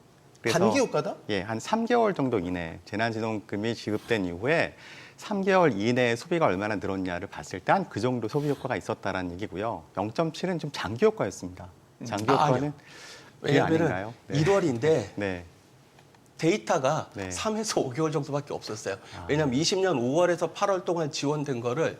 E: 그래서
A: 단기 효과다?
E: 예, 한 3개월 정도 이내 재난지원금이 지급된 이후에 3개월 이내에 소비가 얼마나 늘었냐를 봤을 때 한 그 정도 소비 효과가 있었다라는 얘기고요. 0.7은 좀 장기 효과였습니다. 장기 효과는
D: 아니요.
E: 그게
D: 왜냐면은
E: 아닌가요? 네.
D: 1월인데
E: 네.
D: 데이터가
E: 네.
D: 3에서 5개월 정도밖에 없었어요. 왜냐하면 20년 5월에서 8월 동안 지원된 거를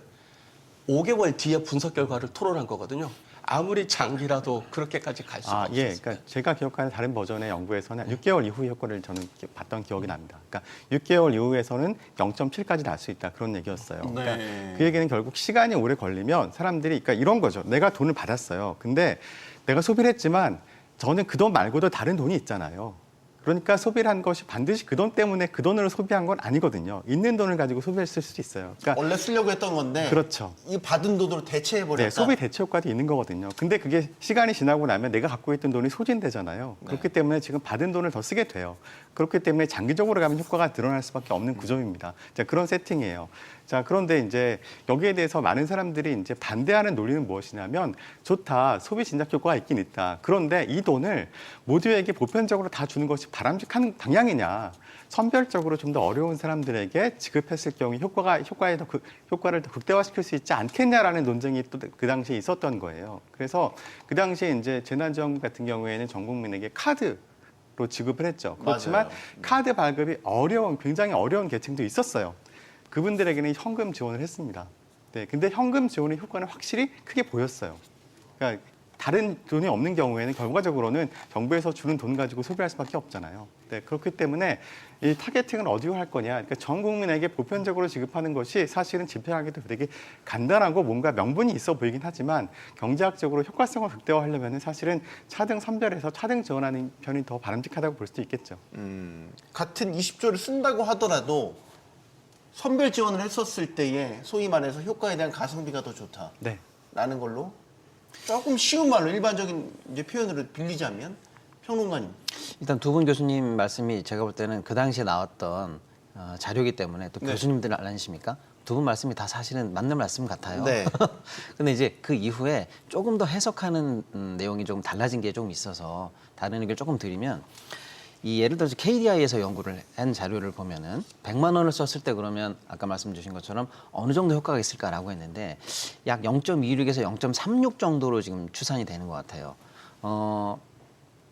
D: 5개월 뒤에 분석 결과를 토론한 거거든요. 아무리 장기라도 그렇게까지 갈 수가 없었어요.
E: 예, 그러니까 제가 기억하는 다른 버전의 연구에서는 6개월 이후 효과를 저는 봤던 기억이 납니다. 그러니까 6개월 이후에서는 0.7까지 날 수 있다 그런 얘기였어요. 그러니까 그 얘기는 결국 시간이 오래 걸리면 사람들이 그러니까 이런 거죠. 내가 돈을 받았어요. 근데 내가 소비를 했지만 저는 그 돈 말고도 다른 돈이 있잖아요. 그러니까 소비를 한 것이 반드시 그 돈 때문에 그 돈으로 소비한 건 아니거든요. 있는 돈을 가지고 소비했을 수도 있어요. 그러니까
A: 원래 쓰려고 했던 건데
E: 그렇죠.
A: 이 받은 돈으로 대체해버렸다.
E: 네, 소비 대체 효과도 있는 거거든요. 근데 그게 시간이 지나고 나면 내가 갖고 있던 돈이 소진되잖아요. 그렇기 때문에 지금 받은 돈을 더 쓰게 돼요. 그렇기 때문에 장기적으로 가면 효과가 드러날 수밖에 없는 구조입니다. 자, 그런 세팅이에요. 자, 그런데 이제 여기에 대해서 많은 사람들이 이제 반대하는 논리는 무엇이냐면 좋다. 소비 진작 효과가 있긴 있다. 그런데 이 돈을 모두에게 보편적으로 다 주는 것이 바람직한 방향이냐. 선별적으로 좀 더 어려운 사람들에게 지급했을 경우 효과를 더 극대화시킬 수 있지 않겠냐라는 논쟁이 또 그 당시에 있었던 거예요. 그래서 그 당시에 이제 재난지원금 같은 경우에는 전 국민에게 카드로 지급을 했죠. 그렇지만
A: 맞아요.
E: 카드 발급이 굉장히 어려운 계층도 있었어요. 그분들에게는 현금 지원을 했습니다. 네, 근데 현금 지원의 효과는 확실히 크게 보였어요. 그러니까 다른 돈이 없는 경우에는 결과적으로는 정부에서 주는 돈 가지고 소비할 수밖에 없잖아요. 네, 그렇기 때문에 이 타겟팅을 어디로 할 거냐. 그러니까 전 국민에게 보편적으로 지급하는 것이 사실은 집행하기도 되게 간단하고 뭔가 명분이 있어 보이긴 하지만 경제학적으로 효과성을 극대화하려면 사실은 차등 선별해서 차등 지원하는 편이 더 바람직하다고 볼 수도 있겠죠.
A: 같은 20조를 쓴다고 하더라도 선별 지원을 했었을 때에 소위 말해서 효과에 대한 가성비가 더 좋다라는
E: 네.
A: 걸로 조금 쉬운 말로 일반적인 이제 표현으로 빌리자면 평론가님.
F: 일단 두 분 교수님 말씀이 제가 볼 때는 그 당시에 나왔던 자료이기 때문에 또
A: 네.
F: 교수님들 아니십니까? 두 분 말씀이 다 사실은 맞는 말씀 같아요.
A: 네.
F: 근데 이제 그 이후에 조금 더 해석하는 내용이 좀 달라진 게 좀 있어서 다른 의견을 조금 드리면 이 예를 들어서 KDI에서 연구를 한 자료를 보면은 100만 원을 썼을 때 그러면 아까 말씀 주신 것처럼 어느 정도 효과가 있을까라고 했는데 약 0.26에서 0.36 정도로 지금 추산이 되는 것 같아요.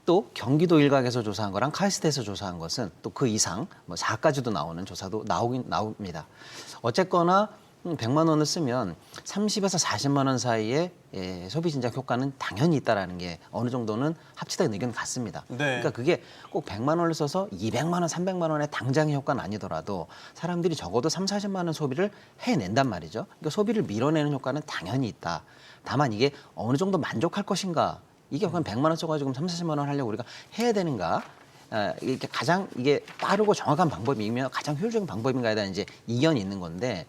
F: 또 경기도 일각에서 조사한 거랑 카이스트에서 조사한 것은 또 그 이상 뭐 4까지도 나오는 조사도 나옵니다. 어쨌거나 100만 원을 쓰면 30에서 40만 원 사이에 소비 진작 효과는 당연히 있다라는 게 어느 정도는 합치된 의견 같습니다.
A: 네.
F: 그러니까 그게 꼭 100만 원을 써서 200만 원, 300만 원의 당장의 효과는 아니더라도 사람들이 적어도 3, 40만 원 소비를 해낸단 말이죠. 그러니까 소비를 밀어내는 효과는 당연히 있다. 다만 이게 어느 정도 만족할 것인가. 이게 그냥 100만 원 써가지고 3, 40만 원 하려고 우리가 해야 되는가. 이게 가장 이게 빠르고 정확한 방법이면 가장 효율적인 방법인가에 대한 이제 이견이 있는 건데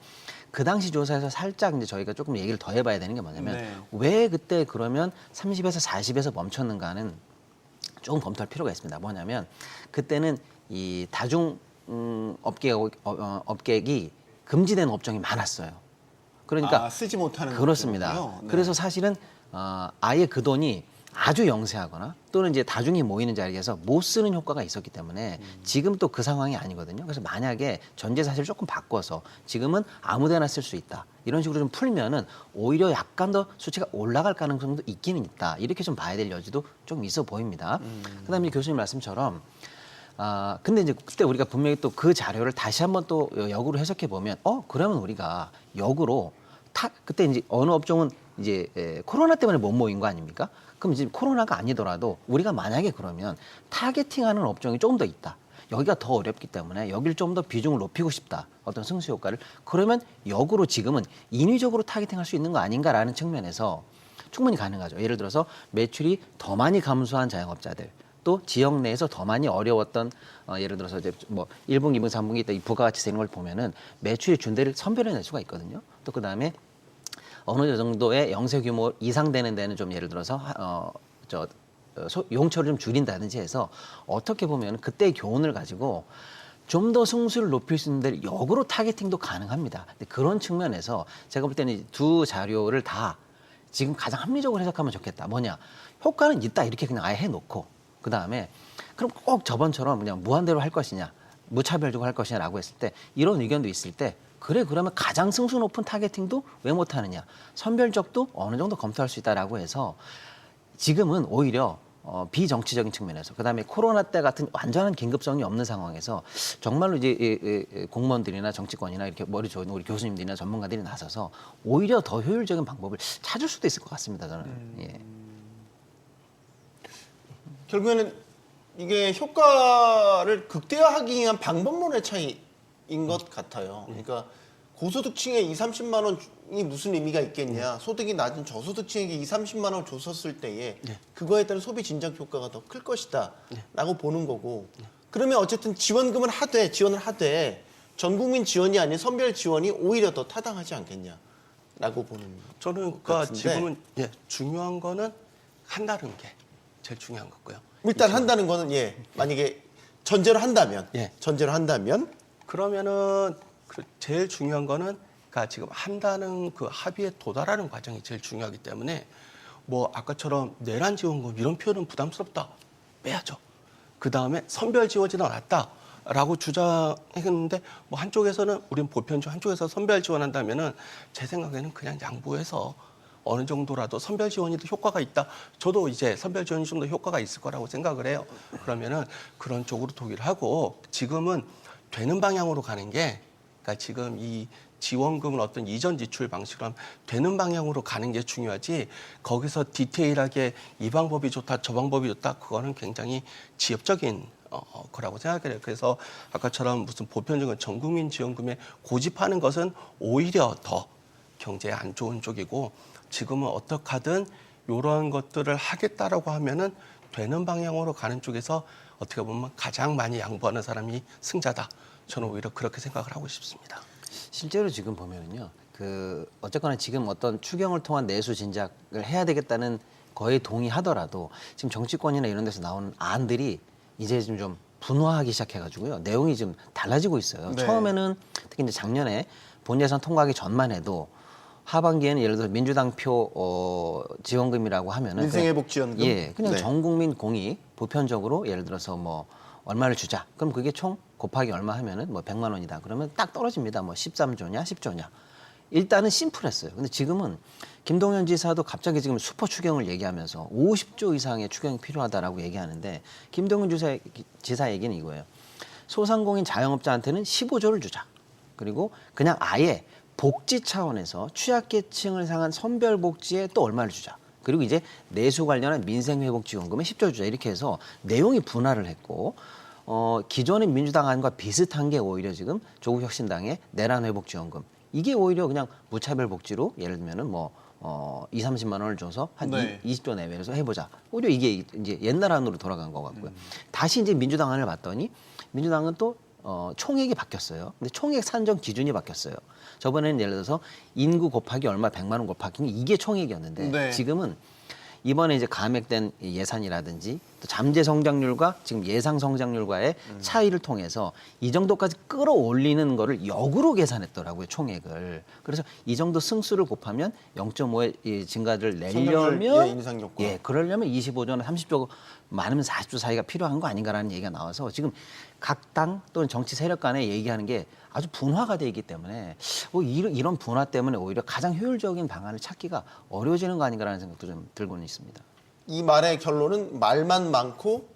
F: 그 당시 조사에서 살짝 이제 저희가 조금 얘기를 더 해봐야 되는 게 뭐냐면
A: 네.
F: 왜 그때 그러면 30에서 40에서 멈췄는가는 조금 검토할 필요가 있습니다. 뭐냐면 그때는 이 다중 업계획이 금지된 업종이 많았어요. 그러니까
A: 쓰지 못하는
F: 그렇습니다.
A: 거군요. 네.
F: 그래서 사실은 아예 그 돈이 아주 영세하거나 또는 이제 다중이 모이는 자리에서 못 쓰는 효과가 있었기 때문에 지금 또 그 상황이 아니거든요. 그래서 만약에 전제 사실을 조금 바꿔서 지금은 아무데나 쓸 수 있다. 이런 식으로 좀 풀면은 오히려 약간 더 수치가 올라갈 가능성도 있기는 있다. 이렇게 좀 봐야 될 여지도 좀 있어 보입니다. 그다음에 교수님 말씀처럼 근데 이제 그때 우리가 분명히 또 그 자료를 다시 한번 또 역으로 해석해 보면 그러면 우리가 역으로 그때 이제 어느 업종은 이제 코로나 때문에 못 모인 거 아닙니까? 그럼 이제 코로나가 아니더라도 우리가 만약에 그러면 타겟팅하는 업종이 조금 더 있다. 여기가 더 어렵기 때문에 여기를 좀 더 비중을 높이고 싶다. 어떤 승수 효과를. 그러면 역으로 지금은 인위적으로 타겟팅할 수 있는 거 아닌가라는 측면에서 충분히 가능하죠. 예를 들어서 매출이 더 많이 감소한 자영업자들. 또 지역 내에서 더 많이 어려웠던 예를 들어서 이제 뭐 1분기, 2분기, 3분기 때 이 부가가치세 이런 걸 보면은 매출의 준대를 선별해낼 수가 있거든요. 또 그다음에 어느 정도의 영세 규모 이상 되는 데는 좀 예를 들어서 용처를 좀 줄인다든지 해서 어떻게 보면 그때의 교훈을 가지고 좀 더 승수를 높일 수 있는 데를 역으로 타겟팅도 가능합니다. 근데 그런 측면에서 제가 볼 때는 두 자료를 다 지금 가장 합리적으로 해석하면 좋겠다. 뭐냐? 효과는 있다 이렇게 그냥 아예 해놓고 그 다음에 그럼 꼭 저번처럼 그냥 무한대로 할 것이냐, 무차별적으로 할 것이냐라고 했을 때 이런 의견도 있을 때 그래 그러면 가장 승수 높은 타겟팅도 왜 못하느냐, 선별적도 어느 정도 검토할 수 있다라고 해서 지금은 오히려 비정치적인 측면에서 그다음에 코로나 때 같은 완전한 긴급성이 없는 상황에서 정말로 이제 공무원들이나 정치권이나 이렇게 머리 좋은 우리 교수님들이나 전문가들이 나서서 오히려 더 효율적인 방법을 찾을 수도 있을 것 같습니다. 저는. 예.
A: 결국에는 이게 효과를 극대화하기 위한 방법론의 차이인 것 같아요. 그러니까 고소득층에 2, 30만 원이 무슨 의미가 있겠냐. 소득이 낮은 저소득층에게 2, 30만 원 줬었을 때에 그거에 따른 소비 진작 효과가 더 클 것이다 라고 보는 거고 그러면 어쨌든 지원을 하되 전 국민 지원이 아닌 선별 지원이 오히려 더 타당하지 않겠냐라고 보는
D: 저는
A: 것
D: 그러니까
A: 같은데.
D: 지금은 중요한 거는 한다는 게 제일 중요한 거고요.
A: 일단 한다는 거는 만약에 전제로 한다면
D: 예. 그러면은 제일 중요한 거는 그러니까 지금 한다는 그 합의에 도달하는 과정이 제일 중요하기 때문에 뭐 아까처럼 내란 지원금 이런 표현은 부담스럽다 빼야죠. 그 다음에 선별 지원이 나왔다라고 주장했는데 뭐 한쪽에서는 우린 보편적 한쪽에서 선별 지원한다면은 제 생각에는 그냥 양보해서 어느 정도라도 선별 지원이 더 효과가 있다. 저도 이제 선별 지원이 좀 더 효과가 있을 거라고 생각을 해요. 그러면은 그런 쪽으로 독일을 하고 지금은 되는 방향으로 가는 게 그러니까 지금 이 지원금은 어떤 이전 지출 방식으로 되는 방향으로 가는 게 중요하지 거기서 디테일하게 이 방법이 좋다 저 방법이 좋다 그거는 굉장히 지엽적인 거라고 생각해요. 그래서 아까처럼 무슨 보편적인 전국민 지원금에 고집하는 것은 오히려 더 경제에 안 좋은 쪽이고 지금은 어떻게 하든 이런 것들을 하겠다라고 하면은 되는 방향으로 가는 쪽에서 어떻게 보면 가장 많이 양보하는 사람이 승자다. 저는 오히려 그렇게 생각을 하고 싶습니다.
F: 실제로 지금 보면은요, 어쨌거나 지금 어떤 추경을 통한 내수 진작을 해야 되겠다는 거에 동의하더라도 지금 정치권이나 이런 데서 나오는 안들이 이제 좀 분화하기 시작해가지고요, 내용이 좀 달라지고 있어요.
A: 네.
F: 처음에는 특히 이제 작년에 본 예산 통과하기 전만 해도 하반기에는 예를 들어 민주당 표 지원금이라고 하면은
A: 민생회복지원금?
F: 그냥
A: 네.
F: 전 국민 공이 보편적으로 예를 들어서 뭐 얼마를 주자. 그럼 그게 총 곱하기 얼마 하면은 뭐 100만 원이다. 그러면 딱 떨어집니다. 뭐 13조냐, 10조냐. 일단은 심플했어요. 근데 지금은 김동연 지사도 갑자기 지금 슈퍼 추경을 얘기하면서 50조 이상의 추경이 필요하다라고 얘기하는데 김동연 지사 얘기는 이거예요. 소상공인 자영업자한테는 15조를 주자. 그리고 그냥 아예 복지 차원에서 취약계층을 향한 선별복지에 또 얼마를 주자. 그리고 이제 내수 관련한 민생회복지원금에 10조 주자. 이렇게 해서 내용이 분할을 했고 기존의 민주당 안과 비슷한 게 오히려 지금 조국혁신당의 내란회복지원금. 이게 오히려 그냥 무차별 복지로 예를 들면은 뭐 2, 30만 원을 줘서 한
A: 네.
F: 20조 내외에서 해보자. 오히려 이게 이제 옛날 안으로 돌아간 것 같고요. 다시 이제 민주당 안을 봤더니 민주당은 또 총액이 바뀌었어요. 근데 총액 산정 기준이 바뀌었어요. 저번에는 예를 들어서 인구 곱하기 얼마 100만 원 곱하기 이게 총액이었는데
A: 네.
F: 지금은 이번에 이제 감액된 예산이라든지 또 잠재 성장률과 지금 예상 성장률과의 차이를 통해서 이 정도까지 끌어올리는 거를 역으로 계산했더라고요, 총액을. 그래서 이 정도 승수를 곱하면 0.5의 증가를 내려면
A: 성장률, 인상 효과.
F: 그러려면 25조나 30조 많으면 40조 사이가 필요한 거 아닌가라는 얘기가 나와서 지금 각 당 또는 정치 세력 간에 얘기하는 게 아주 분화가 돼 있기 때문에 이런 분화 때문에 오히려 가장 효율적인 방안을 찾기가 어려워지는 거 아닌가라는 생각도 좀 들고는 있습니다.
A: 이 말의 결론은 말만 많고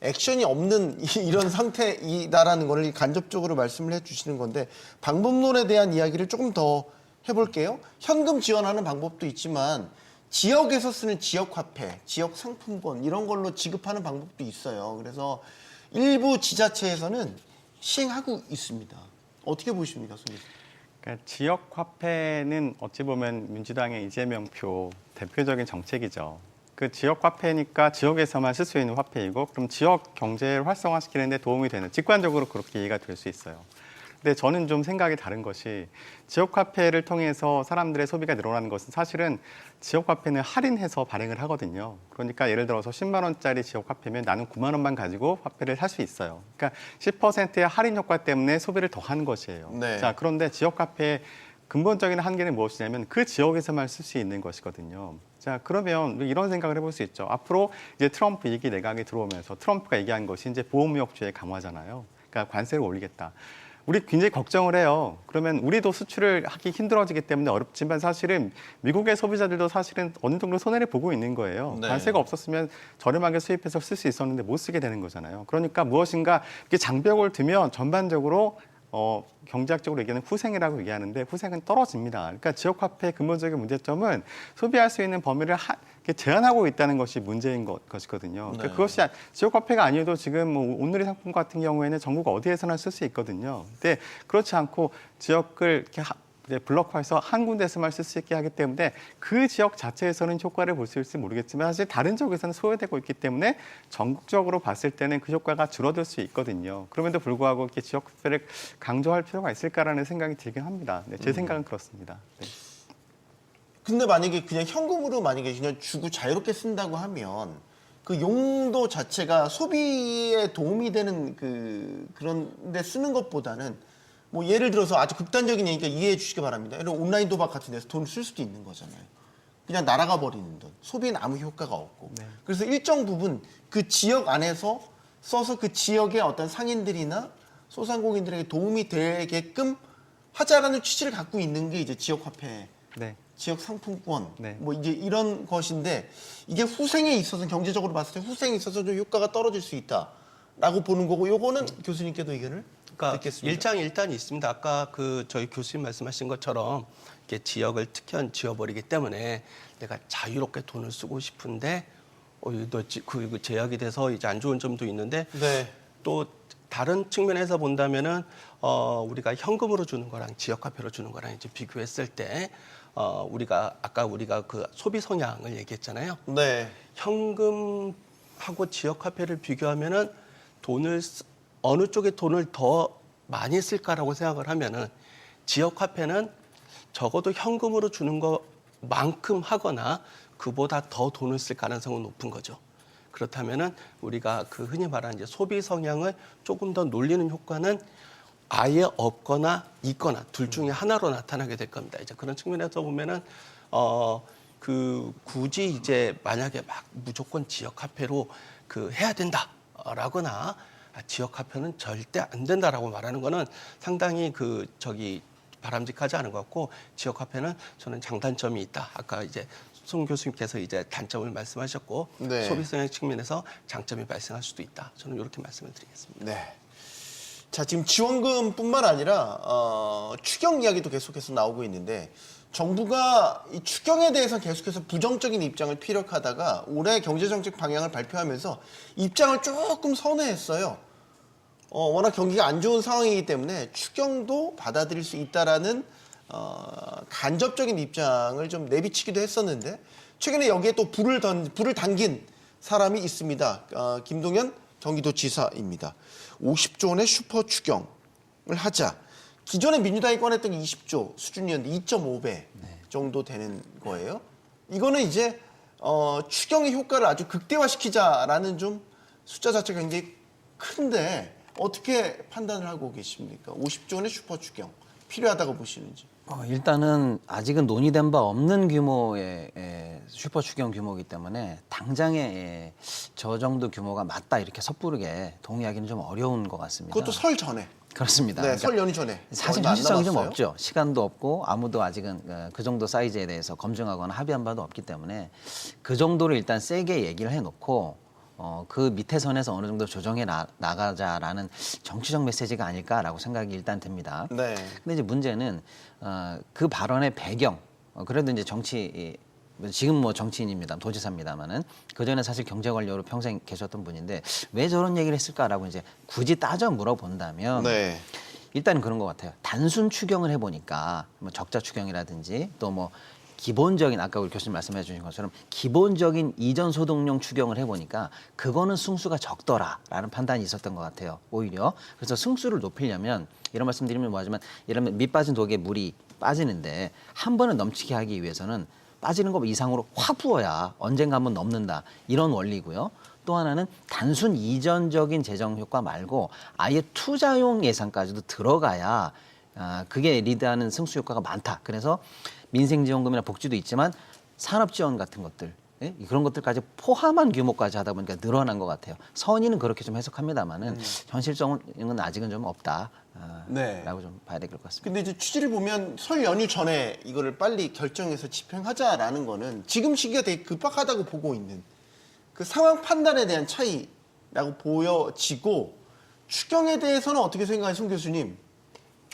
A: 액션이 없는 이런 상태이다라는 거를 간접적으로 말씀을 해주시는 건데 방법론에 대한 이야기를 조금 더 해볼게요. 현금 지원하는 방법도 있지만 지역에서 쓰는 지역화폐, 지역상품권 이런 걸로 지급하는 방법도 있어요. 그래서 일부 지자체에서는 시행하고 있습니다. 어떻게 보십니까, 손 교수님?
E: 그러니까 지역 화폐는 어찌 보면 민주당의 이재명 표 대표적인 정책이죠. 그 지역 화폐니까 지역에서만 쓸 수 있는 화폐이고 그럼 지역 경제를 활성화시키는 데 도움이 되는 직관적으로 그렇게 이해가 될 수 있어요. 근데 저는 좀 생각이 다른 것이 지역 화폐를 통해서 사람들의 소비가 늘어나는 것은 사실은 지역 화폐는 할인해서 발행을 하거든요. 그러니까 예를 들어서 10만 원짜리 지역 화폐면 나는 9만 원만 가지고 화폐를 살 수 있어요. 그러니까 10%의 할인 효과 때문에 소비를 더 하는 것이에요.
A: 네.
E: 자, 그런데 지역 화폐의 근본적인 한계는 무엇이냐면 그 지역에서만 쓸 수 있는 것이거든요. 자, 그러면 이런 생각을 해볼 수 있죠. 앞으로 이제 트럼프 2기 내각이 들어오면서 트럼프가 얘기한 것이 이제 보호무역주의 강화잖아요. 그러니까 관세를 올리겠다. 우리 굉장히 걱정을 해요. 그러면 우리도 수출을 하기 힘들어지기 때문에 어렵지만 사실은 미국의 소비자들도 사실은 어느 정도 손해를 보고 있는 거예요.
A: 네.
E: 관세가 없었으면 저렴하게 수입해서 쓸 수 있었는데 못 쓰게 되는 거잖아요. 그러니까 무엇인가 이렇게 장벽을 두면 전반적으로 경제학적으로 얘기하는 후생이라고 얘기하는데 후생은 떨어집니다. 그러니까 지역화폐의 근본적인 문제점은 소비할 수 있는 범위를 이렇게 제한하고 있다는 것이 문제인 것이거든요. 그러니까 그것이 지역화폐가 아니어도 지금 뭐 오늘의 상품 같은 경우에는 전국 어디에서나 쓸 수 있거든요. 근데 그렇지 않고 지역을 이렇게 이제 블록화해서 한 군데에서만 쓸 수 있게 하기 때문에 그 지역 자체에서는 효과를 볼 수 있을지 모르겠지만 사실 다른 지역에서는 소외되고 있기 때문에 전국적으로 봤을 때는 그 효과가 줄어들 수 있거든요. 그럼에도 불구하고 이렇게 지역화폐를 강조할 필요가 있을까라는 생각이 들긴 합니다. 네, 제 생각은 그렇습니다. 네.
A: 근데 만약에 그냥 현금으로 만약에 그냥 주고 자유롭게 쓴다고 하면 그 용도 자체가 소비에 도움이 되는 그런 데 쓰는 것보다는 뭐 예를 들어서 아주 극단적인 얘기니까 이해해 주시기 바랍니다. 이런 온라인 도박 같은 데서 돈을 쓸 수도 있는 거잖아요. 그냥 날아가 버리는 돈. 소비에는 아무 효과가 없고. 그래서 일정 부분 그 지역 안에서 써서 그 지역의 어떤 상인들이나 소상공인들에게 도움이 되게끔 하자라는 취지를 갖고 있는 게 이제 지역 화폐,
E: 네.
A: 지역 상품권,
E: 네.
A: 뭐 이제 이런 것인데 이게 후생에 있어서 경제적으로 봤을 때 후생에 있어서 좀 효과가 떨어질 수 있다라고 보는 거고 요거는 교수님께도 의견을
D: 그러니까
A: 듣겠습니다.
D: 일장일단이 있습니다. 아까 저희 교수님 말씀하신 것처럼 이렇게 지역을 특현 지어버리기 때문에 내가 자유롭게 돈을 쓰고 싶은데 그 제약이 돼서 이제 안 좋은 점도 있는데
A: 네.
D: 또 다른 측면에서 본다면은 우리가 현금으로 주는 거랑 지역화폐로 주는 거랑 이제 비교했을 때 우리가 그 소비 성향을 얘기했잖아요.
A: 네.
D: 현금하고 지역화폐를 비교하면은 어느 쪽에 돈을 더 많이 쓸까라고 생각을 하면은 지역화폐는 적어도 현금으로 주는 것만큼 하거나 그보다 더 돈을 쓸 가능성은 높은 거죠. 그렇다면은 우리가 그 흔히 말하는 이제 소비 성향을 조금 더 놀리는 효과는 아예 없거나 있거나 둘 중에 하나로 나타나게 될 겁니다. 이제 그런 측면에서 보면은 굳이 이제 만약에 막 무조건 지역화폐로 해야 된다라거나 지역화폐는 절대 안 된다라고 말하는 거는 상당히 바람직하지 않은 것 같고 지역화폐는 저는 장단점이 있다. 아까 이제 송 교수님께서 이제 단점을 말씀하셨고
A: 네.
D: 소비성의 측면에서 장점이 발생할 수도 있다. 저는 이렇게 말씀을 드리겠습니다.
A: 네. 자, 지금 지원금뿐만 아니라 추경 이야기도 계속해서 나오고 있는데 정부가 이 추경에 대해서 계속해서 부정적인 입장을 피력하다가 올해 경제정책 방향을 발표하면서 입장을 조금 선회했어요. 워낙 경기가 안 좋은 상황이기 때문에 추경도 받아들일 수 있다라는 간접적인 입장을 좀 내비치기도 했었는데 최근에 여기에 또 불을 당긴 사람이 있습니다. 김동연 경기도지사입니다. 50조 원의 슈퍼 추경을 하자. 기존에 민주당이 꺼냈던 게 20조 수준이었는데 2.5배 정도 되는 거예요. 이거는 이제 추경의 효과를 아주 극대화시키자라는 좀 숫자 자체가 굉장히 큰데 어떻게 판단을 하고 계십니까? 50조 원의 슈퍼 추경 필요하다고 보시는지.
F: 일단은 아직은 논의된 바 없는 규모의 슈퍼 추경 규모이기 때문에 당장에 저 정도 규모가 맞다 이렇게 섣부르게 동의하기는 좀 어려운 것 같습니다.
A: 그것도 설 전에.
F: 그렇습니다.
A: 네,
F: 그러니까
A: 설 연휴 전에.
F: 사실
A: 얼마 안
F: 현실성이 좀
A: 남았어요.
F: 없죠. 시간도 없고 아무도 아직은 그 정도 사이즈에 대해서 검증하거나 합의한 바도 없기 때문에 그 정도를 일단 세게 얘기를 해놓고 그 밑에 선에서 어느 정도 조정해 나가자라는 정치적 메시지가 아닐까라고 생각이 일단 듭니다.
A: 네.
F: 근데 이제 문제는 그 발언의 배경, 그래도 이제 지금 뭐 정치인입니다, 도지사입니다만은 그 전에 사실 경제관료로 평생 계셨던 분인데 왜 저런 얘기를 했을까라고 이제 굳이 따져 물어본다면
A: 네.
F: 일단은 그런 것 같아요. 단순 추경을 해보니까 뭐 적자 추경이라든지 또 뭐 기본적인 아까 우리 교수님 말씀해 주신 것처럼 기본적인 이전 소득용 추경을 해보니까 그거는 승수가 적더라라는 판단이 있었던 것 같아요. 오히려 그래서 승수를 높이려면 이런 말씀드리면 뭐하지만 이러면 밑 빠진 독에 물이 빠지는데 한 번에 넘치게 하기 위해서는 빠지는 것 이상으로 확 부어야 언젠가 한번 넘는다 이런 원리고요. 또 하나는 단순 이전적인 재정 효과 말고 아예 투자용 예산까지도 들어가야 그게 리드하는 승수 효과가 많다. 그래서 민생지원금이나 복지도 있지만 산업지원 같은 것들 그런 것들까지 포함한 규모까지 하다 보니까 늘어난 것 같아요. 선의는 그렇게 좀 해석합니다만은 현실성은 아직은 좀 없다.
A: 네.
F: 라고 좀 봐야 될 것 같습니다.
A: 근데 이제 취지를 보면 설 연휴 전에 이거를 빨리 결정해서 집행하자라는 거는 지금 시기가 되게 급박하다고 보고 있는 그 상황 판단에 대한 차이라고 보여지고 추경에 대해서는 어떻게 생각하세요, 송 교수님?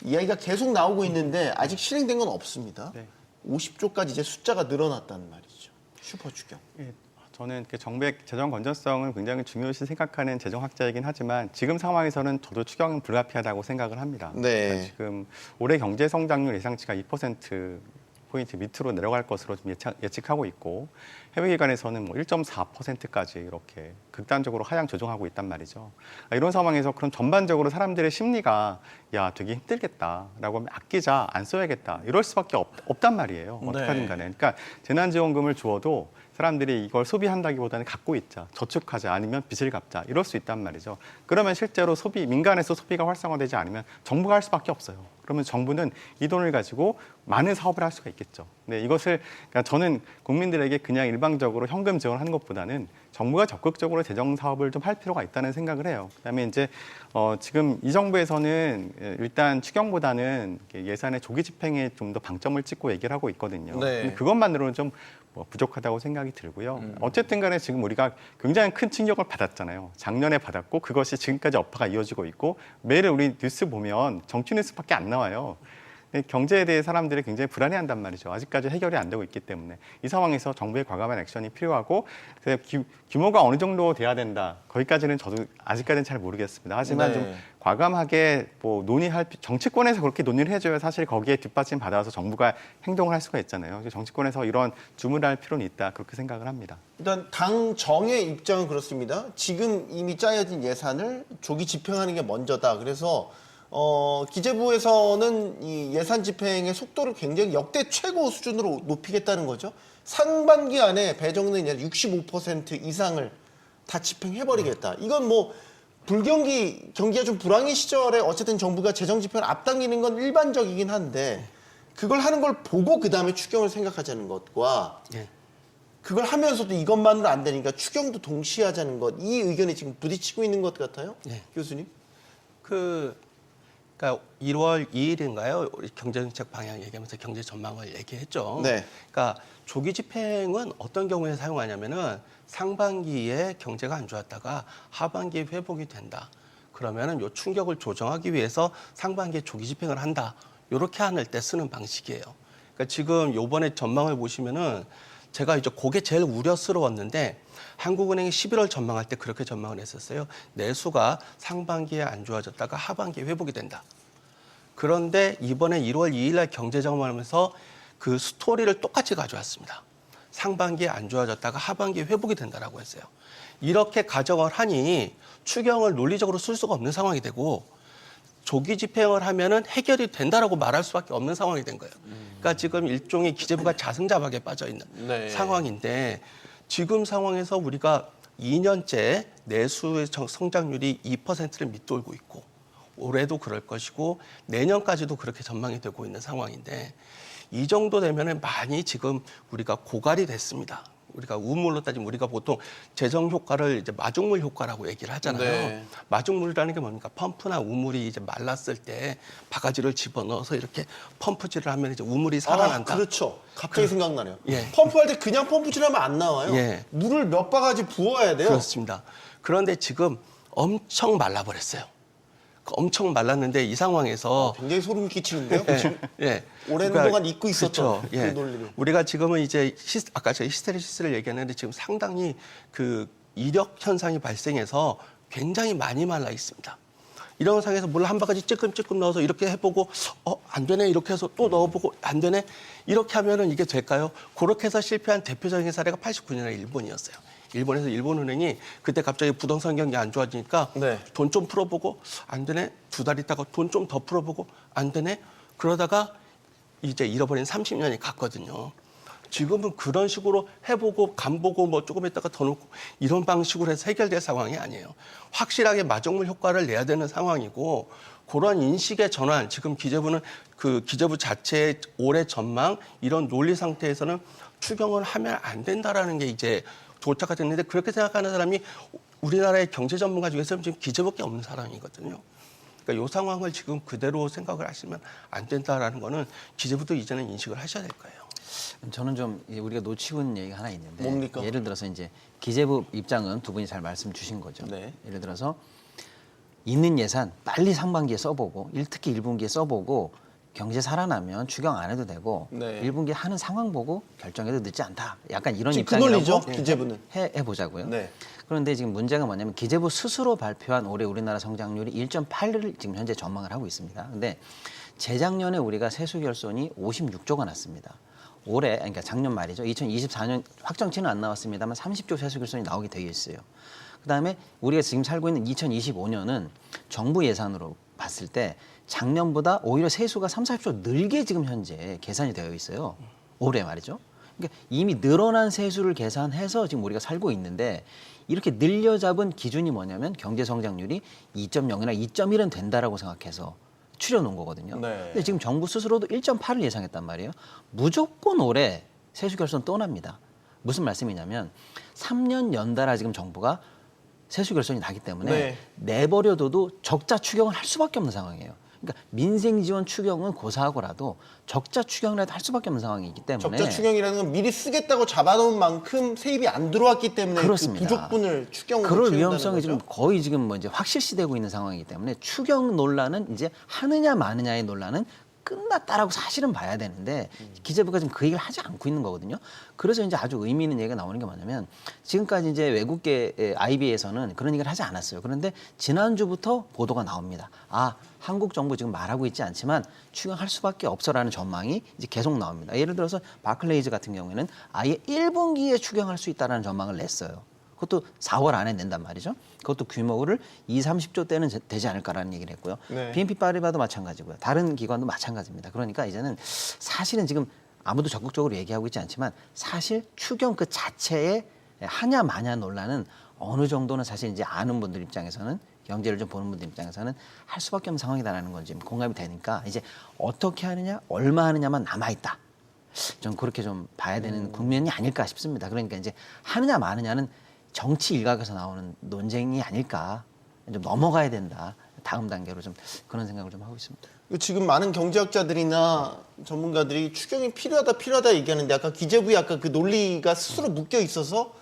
A: 이야기가 계속 나오고 있는데 아직 실행된 건 없습니다.
E: 네.
A: 50조까지 이제 숫자가 늘어났다는 말이죠. 슈퍼 추경.
E: 예, 저는 정부의 재정 건전성을 굉장히 중요시 생각하는 재정 학자이긴 하지만 지금 상황에서는 저도 추경은 불가피하다고 생각을 합니다.
A: 네.
E: 그러니까 지금 올해 경제 성장률 예상치가 2%포인트 밑으로 내려갈 것으로 좀 예측하고 있고 해외기관에서는 뭐 1.4%까지 이렇게 극단적으로 하향 조정하고 있단 말이죠. 이런 상황에서 그럼 전반적으로 사람들의 심리가 야 되게 힘들겠다라고 하면 아끼자 안 써야겠다 이럴 수밖에 없단 말이에요. 어떡하든 간에. 그러니까 재난지원금을 주어도 사람들이 이걸 소비한다기보다는 갖고 있자, 저축하자, 아니면 빚을 갚자 이럴 수 있단 말이죠. 그러면 실제로 민간에서 소비가 활성화되지 않으면 정부가 할 수밖에 없어요. 그러면 정부는 이 돈을 가지고 많은 사업을 할 수가 있겠죠. 근데 이것을 그러니까 저는 국민들에게 그냥 일방적으로 현금 지원하는 것보다는 정부가 적극적으로 재정 사업을 좀 할 필요가 있다는 생각을 해요. 그다음에 이제 지금 이 정부에서는 일단 추경보다는 예산의 조기 집행에 좀 더 방점을 찍고 얘기를 하고 있거든요.
A: 네.
E: 근데 그것만으로는 좀 부족하다고 생각이 들고요. 어쨌든 간에 지금 우리가 굉장히 큰 충격을 받았잖아요. 작년에 받았고 그것이 지금까지 여파가 이어지고 있고 매일 우리 뉴스 보면 정치 뉴스밖에 안 나와요. 경제에 대해 사람들이 굉장히 불안해한단 말이죠. 아직까지 해결이 안 되고 있기 때문에 이 상황에서 정부의 과감한 액션이 필요하고 규모가 어느 정도 돼야 된다. 거기까지는 저도 아직까지는 잘 모르겠습니다. 하지만
A: 네.
E: 좀 과감하게 논의할 정치권에서 그렇게 논의를 해줘야 사실 거기에 뒷받침 받아서 정부가 행동을 할 수가 있잖아요. 정치권에서 이런 주문을 할 필요는 있다 그렇게 생각을 합니다.
A: 일단 당 정의 입장은 그렇습니다. 지금 이미 짜여진 예산을 조기 집행하는 게 먼저다. 그래서 기재부에서는 이 예산 집행의 속도를 굉장히 역대 최고 수준으로 높이겠다는 거죠. 상반기 안에 배정된 예산 65% 이상을 다 집행해버리겠다. 이건 뭐 경기가 좀 불황의 시절에 어쨌든 정부가 재정 집행을 앞당기는 건 일반적이긴 한데 그걸 하는 걸 보고 그 다음에 추경을 생각하자는 것과
D: 예.
A: 그걸 하면서도 이것만으로 안 되니까 추경도 동시에 하자는 것, 이 의견이 지금 부딪히고 있는 것 같아요.
D: 예.
A: 교수님.
D: 그러니까 1월 2일인가요? 우리 경제정책 방향 얘기하면서 경제 전망을 얘기했죠.
A: 네.
D: 그러니까 조기 집행은 어떤 경우에 사용하냐면은 상반기에 경제가 안 좋았다가 하반기에 회복이 된다. 그러면은 요 충격을 조정하기 위해서 상반기에 조기 집행을 한다. 요렇게 하는 때 쓰는 방식이에요. 그러니까 지금 요번에 전망을 보시면은 제가 이제 그게 제일 우려스러웠는데 한국은행이 11월 전망할 때 그렇게 전망을 했었어요. 내수가 상반기에 안 좋아졌다가 하반기에 회복이 된다. 그런데 이번에 1월 2일 날 경제정보하면서 그 스토리를 똑같이 가져왔습니다. 상반기에 안 좋아졌다가 하반기에 회복이 된다라고 했어요. 이렇게 가정을 하니 추경을 논리적으로 쓸 수가 없는 상황이 되고 조기 집행을 하면은 해결이 된다라고 말할 수밖에 없는 상황이 된 거예요. 그러니까 지금 일종의 기재부가 자승자박에 빠져 있는
A: 네.
D: 상황인데 지금 상황에서 우리가 2년째 내수의 성장률이 2%를 밑돌고 있고 올해도 그럴 것이고 내년까지도 그렇게 전망이 되고 있는 상황인데 이 정도 되면은 많이 지금 우리가 고갈이 됐습니다. 우리가 우물로 따지면 우리가 보통 재정 효과를 이제 마중물 효과라고 얘기를 하잖아요.
A: 네.
D: 마중물이라는 게 뭡니까? 펌프나 우물이 이제 말랐을 때 바가지를 집어넣어서 이렇게 펌프질을 하면 이제 우물이 살아난다.
A: 그렇죠. 갑자기 생각나네요.
D: 예.
A: 펌프할 때 그냥 펌프질하면 안 나와요.
D: 예.
A: 물을 몇 바가지 부어야 돼요.
D: 그렇습니다. 그런데 지금 엄청 말라버렸어요. 엄청 말랐는데 이 상황에서
A: 굉장히 소름 끼치는데요. 지금
D: 예.
A: 오랜 동안 잊고 있었죠. 그 논리를.
D: 우리가 지금은 이제 아까 저희 히스테리시스를 얘기했는데 지금 상당히 그 이력 현상이 발생해서 굉장히 많이 말라 있습니다. 이런 상황에서 물 한 바가지 찔끔찔끔 넣어서 이렇게 해보고 안 되네 이렇게 해서 또 넣어보고 안 되네 이렇게 하면은 이게 될까요? 그렇게 해서 실패한 대표적인 사례가 89년에 일본이었어요. 일본에서 일본은행이 그때 갑자기 부동산 경기 안 좋아지니까
A: 네.
D: 돈 좀 풀어보고 안 되네. 2달 있다가 돈 좀 더 풀어보고 안 되네. 그러다가 이제 잃어버린 30년이 갔거든요. 지금은 그런 식으로 해보고 간보고 뭐 조금 있다가 더 놓고 이런 방식으로 해서 해결될 상황이 아니에요. 확실하게 마중물 효과를 내야 되는 상황이고 그런 인식의 전환, 지금 기재부는 그 기재부 자체의 올해 전망 이런 논리 상태에서는 추경을 하면 안 된다라는 게 이제 도착이 됐는데 그렇게 생각하는 사람이 우리나라의 경제 전문가 중에서는 지금 기재부밖에 없는 사람이거든요. 그러니까 이 상황을 지금 그대로 생각을 하시면 안 된다라는 거는 기재부도 이제는 인식을 하셔야 될 거예요.
F: 저는 좀 우리가 놓치고 있는 얘기가 하나 있는데
A: 뭡니까?
F: 예를 들어서 이제 기재부 입장은 두 분이 잘 말씀 주신 거죠.
A: 네.
F: 예를 들어서 있는 예산 빨리 상반기에 써보고 특히 1분기에 써보고 경제 살아나면 추경 안 해도 되고
A: 네.
F: 1분기에 하는 상황 보고 결정해도 늦지 않다. 약간 이런
A: 지금 그
F: 입장이라고
A: 논리죠, 기재부는.
F: 해보자고요.
A: 네.
F: 그런데 지금 문제가 뭐냐면 기재부 스스로 발표한 올해 우리나라 성장률이 1.8을 지금 현재 전망을 하고 있습니다. 근데 재작년에 우리가 세수 결손이 56조가 났습니다. 올해 그러니까 작년 말이죠. 2024년 확정치는 안 나왔습니다만 30조 세수 결손이 나오게 되어 있어요. 그다음에 우리가 지금 살고 있는 2025년은 정부 예산으로 봤을 때 작년보다 오히려 세수가 30조 늘게 지금 현재 계산이 되어 있어요. 올해 말이죠. 그러니까 이미 늘어난 세수를 계산해서 지금 우리가 살고 있는데 이렇게 늘려 잡은 기준이 뭐냐면 경제 성장률이 2.0이나 2.1은 된다라고 생각해서 추려놓은 거거든요.
A: 네.
F: 근데 지금 정부 스스로도 1.8을 예상했단 말이에요. 무조건 올해 세수 결손 또 납니다. 무슨 말씀이냐면 3년 연달아 지금 정부가 세수 결손이 나기 때문에
A: 네.
F: 내버려둬도 적자 추경을 할 수밖에 없는 상황이에요. 그러니까 민생 지원 추경은 고사하고라도 적자 추경이라도 할 수밖에 없는 상황이기 때문에
A: 적자 추경이라는 건 미리 쓰겠다고 잡아놓은 만큼 세입이 안 들어왔기 때문에
F: 그렇습니다.
A: 그 부족분을 추경으로
F: 그럴
A: 채운다는
F: 위험성이
A: 거죠?
F: 지금 거의 지금 뭐 이제 확실시되고 있는 상황이기 때문에 추경 논란은 이제 하느냐 마느냐의 논란은 끝났다라고 사실은 봐야 되는데 기재부가 지금 그 얘기를 하지 않고 있는 거거든요. 그래서 이제 아주 의미 있는 얘기가 나오는 게 뭐냐면 지금까지 이제 외국계 IB에서는 그런 얘기를 하지 않았어요. 그런데 지난주부터 보도가 나옵니다. 아, 한국 정부 지금 말하고 있지 않지만 추경할 수밖에 없어라는 전망이 이제 계속 나옵니다. 예를 들어서 바클레이즈 같은 경우에는 아예 1분기에 추경할 수 있다라는 전망을 냈어요. 그것도 4월 안에 낸단 말이죠. 그것도 규모를 30조 대는 되지 않을까라는 얘기를 했고요.
A: 네.
F: BNP 파리바도 마찬가지고요. 다른 기관도 마찬가지입니다. 그러니까 이제는 사실은 지금 아무도 적극적으로 얘기하고 있지 않지만 사실 추경 그 자체에 하냐 마냐 논란은 어느 정도는 사실 이제 아는 분들 입장에서는 경제를 좀 보는 분들 입장에서는 할 수밖에 없는 상황이다라는 건 지금 공감이 되니까 이제 어떻게 하느냐, 얼마 하느냐만 남아있다. 좀 그렇게 좀 봐야 되는 국면이 아닐까 싶습니다. 그러니까 이제 하느냐 마느냐는 정치 일각에서 나오는 논쟁이 아닐까. 좀 넘어가야 된다. 다음 단계로 좀 그런 생각을 좀 하고 있습니다.
A: 지금 많은 경제학자들이나 전문가들이 추경이 필요하다 얘기하는데 아까 기재부의 아까 그 논리가 스스로 묶여 있어서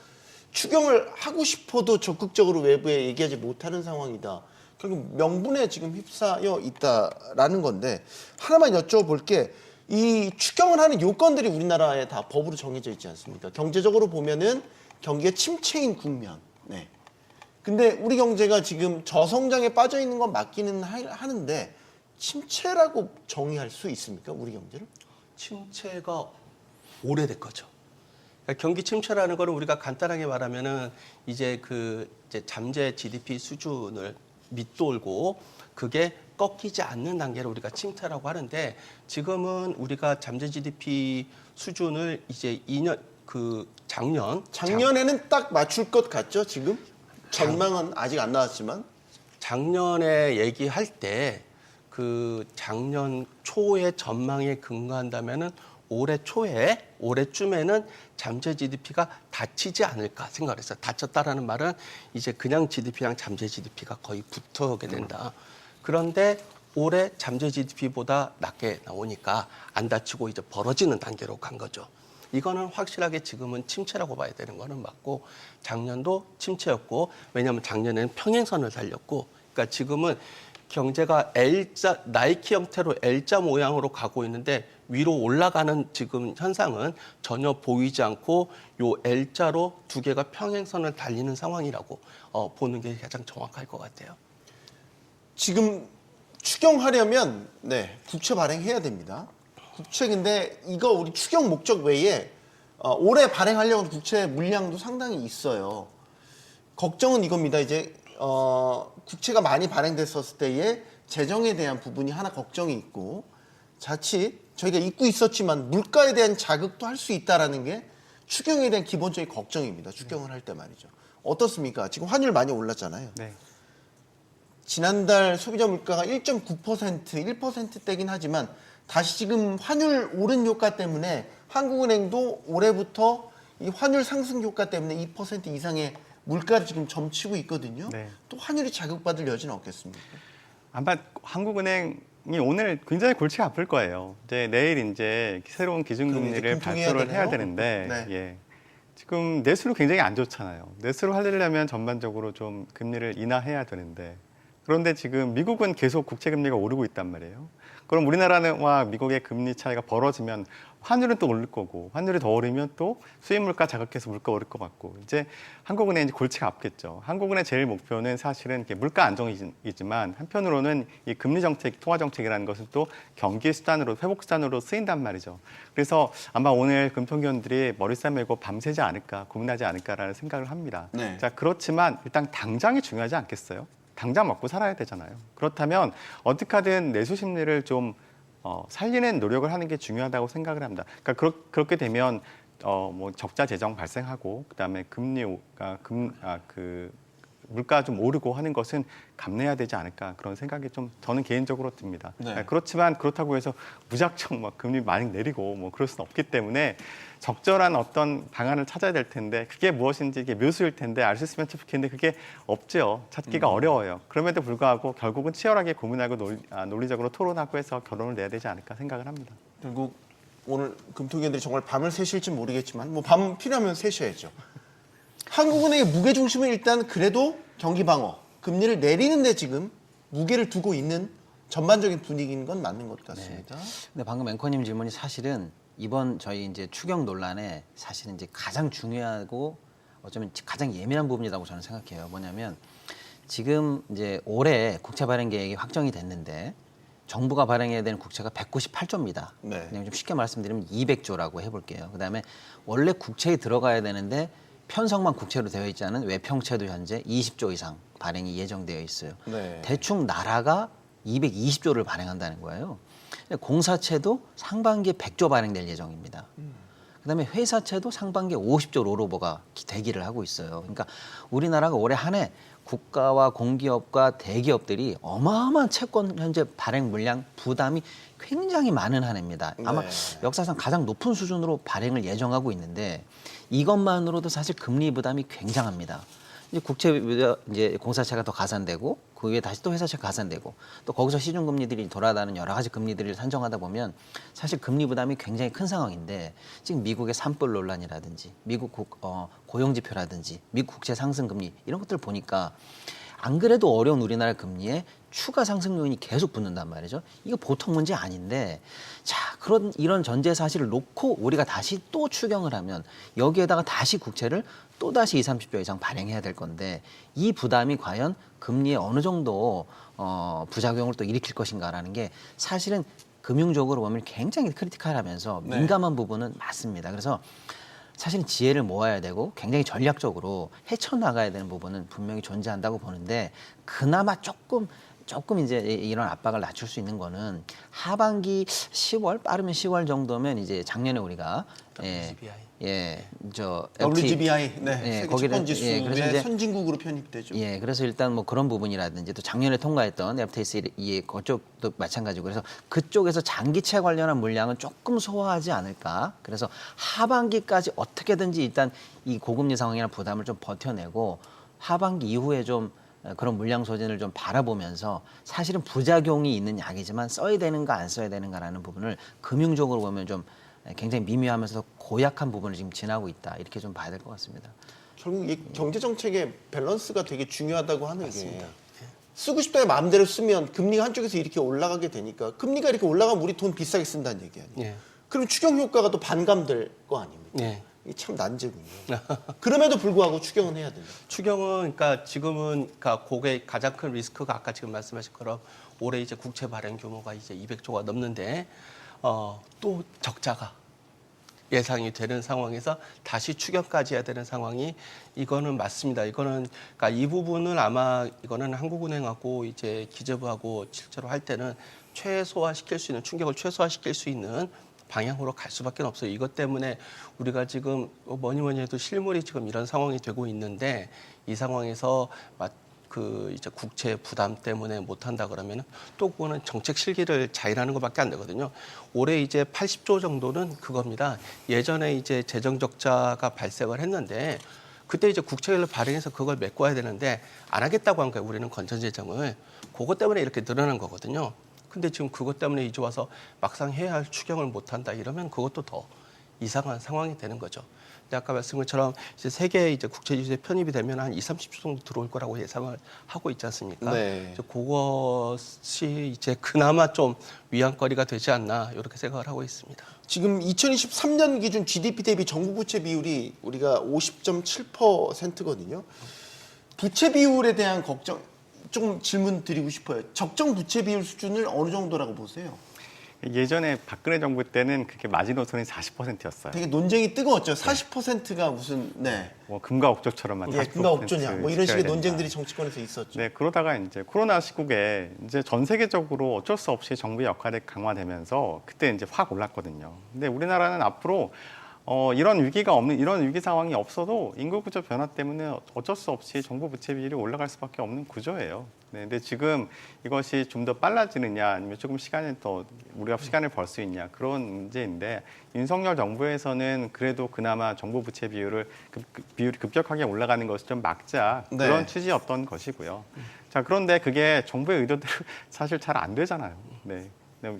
A: 추경을 하고 싶어도 적극적으로 외부에 얘기하지 못하는 상황이다. 결국 명분에 지금 휩싸여 있다라는 건데 하나만 여쭤볼게. 이 추경을 하는 요건들이 우리나라에 다 법으로 정해져 있지 않습니까? 경제적으로 보면은 경기가 침체인 국면. 네. 근데 우리 경제가 지금 저성장에 빠져 있는 건 맞기는 하는데 침체라고 정의할 수 있습니까? 우리 경제를?
D: 침체가 오래된 거죠. 그러니까 경기 침체라는 거는 우리가 간단하게 말하면은 이제 잠재 GDP 수준을 밑돌고 그게 꺾이지 않는 단계를 우리가 침체라고 하는데 지금은 우리가 잠재 GDP 수준을 이제
A: 작년에는 딱 맞출 것 같죠, 지금? 전망은 아직 안 나왔지만.
D: 작년에 얘기할 때 그 작년 초의 전망에 근거한다면은 올해쯤에는 잠재 GDP가 닫히지 않을까 생각했어요. 닫혔다라는 말은 이제 그냥 GDP랑 잠재 GDP가 거의 붙어오게 된다. 그런데 올해 잠재 GDP보다 낮게 나오니까 안 닫히고 이제 벌어지는 단계로 간 거죠. 이거는 확실하게 지금은 침체라고 봐야 되는 거는 맞고 작년도 침체였고 왜냐하면 작년에는 평행선을 달렸고 그러니까 지금은 경제가 L자 나이키 형태로 L자 모양으로 가고 있는데 위로 올라가는 지금 현상은 전혀 보이지 않고 요 L자로 두 개가 평행선을 달리는 상황이라고 보는 게 가장 정확할 것 같아요.
A: 지금 추경하려면 국채 발행해야 됩니다. 국채 근데 이거 우리 추경 목적 외에 올해 발행하려고 하는 국채 물량도 상당히 있어요. 걱정은 이겁니다. 이제 국채가 많이 발행됐었을 때에 재정에 대한 부분이 하나 걱정이 있고 자칫 저희가 잊고 있었지만 물가에 대한 자극도 할 수 있다라는 게 추경에 대한 기본적인 걱정입니다. 추경을 할 때 말이죠. 어떻습니까? 지금 환율 많이 올랐잖아요.
E: 네.
A: 지난달 소비자 물가가 1.9%, 1%대긴 하지만 다시 지금 환율 오른 효과 때문에 한국은행도 올해부터 이 환율 상승 효과 때문에 2% 이상의 물가를 지금 점치고 있거든요.
E: 네.
A: 또 환율이 자극받을 여지는 없겠습니까?
E: 아마 한국은행이 오늘 굉장히 골치가 아플 거예요. 이제 내일 이제 새로운
A: 그럼
E: 기준금리를
A: 이제 금통해야
E: 발표를 해야
A: 되네요.
E: 되는데
A: 네.
E: 예. 지금 내수로 굉장히 안 좋잖아요. 내수를 하려면 전반적으로 좀 금리를 인하해야 되는데 그런데 지금 미국은 계속 국채 금리가 오르고 있단 말이에요. 그럼 우리나라와 미국의 금리 차이가 벌어지면 환율은 또 오를 거고, 환율이 더 오르면 또 수입 물가 자극해서 물가 오를 것 같고, 이제 한국은행 이제 골치가 아프겠죠. 한국은행 제일 목표는 사실은 이렇게 물가 안정이지만 한편으로는 이 금리 정책, 통화 정책이라는 것은 또 경기 수단으로, 회복 수단으로 쓰인단 말이죠. 그래서 아마 오늘 금통위원들이 머리 싸매고 밤새지 않을까, 고민하지 않을까라는 생각을 합니다.
A: 네.
E: 자, 그렇지만 일단 당장이 중요하지 않겠어요? 당장 먹고 살아야 되잖아요. 그렇다면 어떻게 하든 내수 심리를 좀 살리는 노력을 하는 게 중요하다고 생각을 합니다. 그러니까 그렇게 되면 뭐 적자 재정 발생하고 그다음에 물가 좀 오르고 하는 것은 감내해야 되지 않을까 그런 생각이 좀 저는 개인적으로 듭니다.
A: 네.
E: 그렇지만 그렇다고 해서 무작정 막 금리 많이 내리고 뭐 그럴 수는 없기 때문에 적절한 어떤 방안을 찾아야 될 텐데 그게 무엇인지 이게 묘수일 텐데 알 수 있으면 참 좋겠는데 그게 없죠. 찾기가 어려워요. 그럼에도 불구하고 결국은 치열하게 고민하고 논리적으로 토론하고 해서 결론을 내야 되지 않을까 생각을 합니다.
A: 결국 오늘 금통위원들이 정말 밤을 새실지 모르겠지만 뭐 밤 필요하면 새셔야죠. 한국은행의 무게 중심은 일단 그래도 경기 방어, 금리를 내리는데 지금 무게를 두고 있는 전반적인 분위기인 건 맞는 것 같습니다.
F: 근데 방금 앵커님 질문이 사실은 이번 저희 이제 추경 논란에 사실은 이제 가장 중요하고 어쩌면 가장 예민한 부분이라고 저는 생각해요. 뭐냐면 지금 이제 올해 국채 발행 계획이 확정이 됐는데 정부가 발행해야 되는 국채가 198조입니다.
A: 네.
F: 그냥 좀 쉽게 말씀드리면 200조라고 해볼게요. 그다음에 원래 국채에 들어가야 되는데 편성만 국채로 되어 있지 않은 외평채도 현재 20조 이상 발행이 예정되어 있어요.
A: 네.
F: 대충 나라가 220조를 발행한다는 거예요. 공사채도 상반기에 100조 발행될 예정입니다. 그다음에 회사채도 상반기에 50조 롤오버가 대기를 하고 있어요. 그러니까 우리나라가 올해 한 해 국가와 공기업과 대기업들이 어마어마한 채권 현재 발행 물량 부담이 굉장히 많은 한 해입니다. 아마
A: 네.
F: 역사상 가장 높은 수준으로 발행을 예정하고 있는데 이것만으로도 사실 금리 부담이 굉장합니다. 이제 국채 이제 공사채가 더 가산되고 그 위에 다시 또 회사채가 가산되고 또 거기서 시중금리들이 돌아다니는 여러 가지 금리들을 산정하다 보면 사실 금리 부담이 굉장히 큰 상황인데 지금 미국의 산불 논란이라든지 미국 고용지표라든지 미국 국채 상승 금리 이런 것들 보니까 안 그래도 어려운 우리나라 금리에 추가 상승 요인이 계속 붙는단 말이죠. 이거 보통 문제 아닌데 자 이런 전제 사실을 놓고 우리가 다시 또 추경을 하면 여기에다가 다시 국채를 또 다시 20-30조 이상 발행해야 될 건데 이 부담이 과연 금리에 어느 정도 부작용을 또 일으킬 것인가라는 게 사실은 금융적으로 보면 굉장히 크리티컬하면서
A: 네.
F: 민감한 부분은 맞습니다. 그래서 사실은 지혜를 모아야 되고 굉장히 전략적으로 헤쳐나가야 되는 부분은 분명히 존재한다고 보는데 그나마 조금 이제 이런 압박을 낮출 수 있는 거는 하반기 10월 빠르면 10월 정도면 이제 작년에 우리가
A: WGBI 네.
F: 예,
A: 세계
F: 거기를-
A: 채권 지수의
F: 예, 그래서 이제-
A: 선진국으로 편입되죠.
F: 예, 그래서 일단 뭐 그런 부분이라든지 또 작년에 통과했던 FTSE 그쪽도 마찬가지고 그래서 그쪽에서 장기채 관련한 물량은 조금 소화하지 않을까. 그래서 하반기까지 어떻게든지 일단 이 고금리 상황이나 부담을 좀 버텨내고 하반기 이후에 좀 그런 물량 소진을 좀 바라보면서 사실은 부작용이 있는 약이지만 써야 되는가 안 써야 되는가라는 부분을 금융적으로 보면 좀 굉장히 미묘하면서 고약한 부분을 지금 지나고 있다. 이렇게 좀 봐야 될 것 같습니다.
A: 결국 이 경제 정책의 밸런스가 되게 중요하다고 하는 게 쓰고 싶다의 마음대로 쓰면 금리가 한쪽에서 이렇게 올라가게 되니까 금리가 이렇게 올라가면 우리 돈 비싸게 쓴다는 얘기 아니에요.
D: 예.
A: 그럼 추경 효과가 또 반감될 거 아닙니까?
D: 예.
A: 이게 참 난제군요. 그럼에도 불구하고 추경은 해야 된다.
D: 추경은 그러니까 지금은 그러니까 그게 가장 큰 리스크가 아까 지금 말씀하신 것처럼 올해 이제 국채 발행 규모가 이제 200조가 넘는데 또 적자가 예상이 되는 상황에서 다시 추경까지 해야 되는 상황이 이거는 맞습니다. 이거는 그러니까 이 부분은 아마 이거는 한국은행하고 이제 기재부하고 실제로 할 때는 최소화시킬 수 있는 충격을 최소화시킬 수 있는 방향으로 갈 수밖에 없어요. 이것 때문에 우리가 지금 뭐니 해도 실물이 지금 이런 상황이 되고 있는데 이 상황에서 그 이제 국채 부담 때문에 못한다 그러면은 또 그거는 정책 실기를 자인하는 것밖에 안 되거든요. 올해 이제 80조 정도는 그겁니다. 예전에 이제 재정 적자가 발생을 했는데 그때 이제 국채를 발행해서 그걸 메꿔야 되는데 안 하겠다고 한 거예요. 우리는 건전 재정을 그것 때문에 이렇게 늘어난 거거든요. 근데 지금 그것 때문에 이제 와서 막상 해야 할 추경을 못 한다 이러면 그것도 더 이상한 상황이 되는 거죠. 근데 아까 말씀한 것처럼 이제 세계 이제 국제 지수에 편입이 되면 한 2~30주 정도 들어올 거라고 예상을 하고 있지 않습니까?
A: 네.
D: 이제 그것이 이제 그나마 좀 위안거리가 되지 않나 이렇게 생각을 하고 있습니다.
A: 지금 2023년 기준 GDP 대비 정부 부채 비율이 우리가 50.7%거든요. 부채 비율에 대한 걱정 좀 질문 드리고 싶어요. 적정 부채 비율 수준을 어느 정도라고 보세요?
E: 예전에 박근혜 정부 때는 그게 마지노선이 40%였어요.
A: 되게 논쟁이 뜨거웠죠. 40%가 무슨
E: 뭐 금과 옥조처럼만 40%
A: 금가 옥조냐 뭐 이런 식의
E: 지켜야
A: 논쟁들이
E: 된다.
A: 정치권에서 있었죠.
E: 네, 그러다가 이제 코로나 시국에 이제 전 세계적으로 어쩔 수 없이 정부의 역할이 강화되면서 그때 이제 확 올랐거든요. 근데 우리나라는 앞으로 이런 위기가 없는 이런 위기 상황이 없어도 인구 구조 변화 때문에 어쩔 수 없이 정부 부채 비율이 올라갈 수밖에 없는 구조예요. 네, 근데 지금 이것이 좀 더 빨라지느냐 아니면 조금 우리가 시간을 벌 수 있냐 그런 문제인데 윤석열 정부에서는 그래도 그나마 정부 부채 비율이 급격하게 올라가는 것을 좀 막자
A: 네.
E: 그런 취지였던 것이고요. 자, 그런데 그게 정부의 의도대로 사실 잘 안 되잖아요. 네.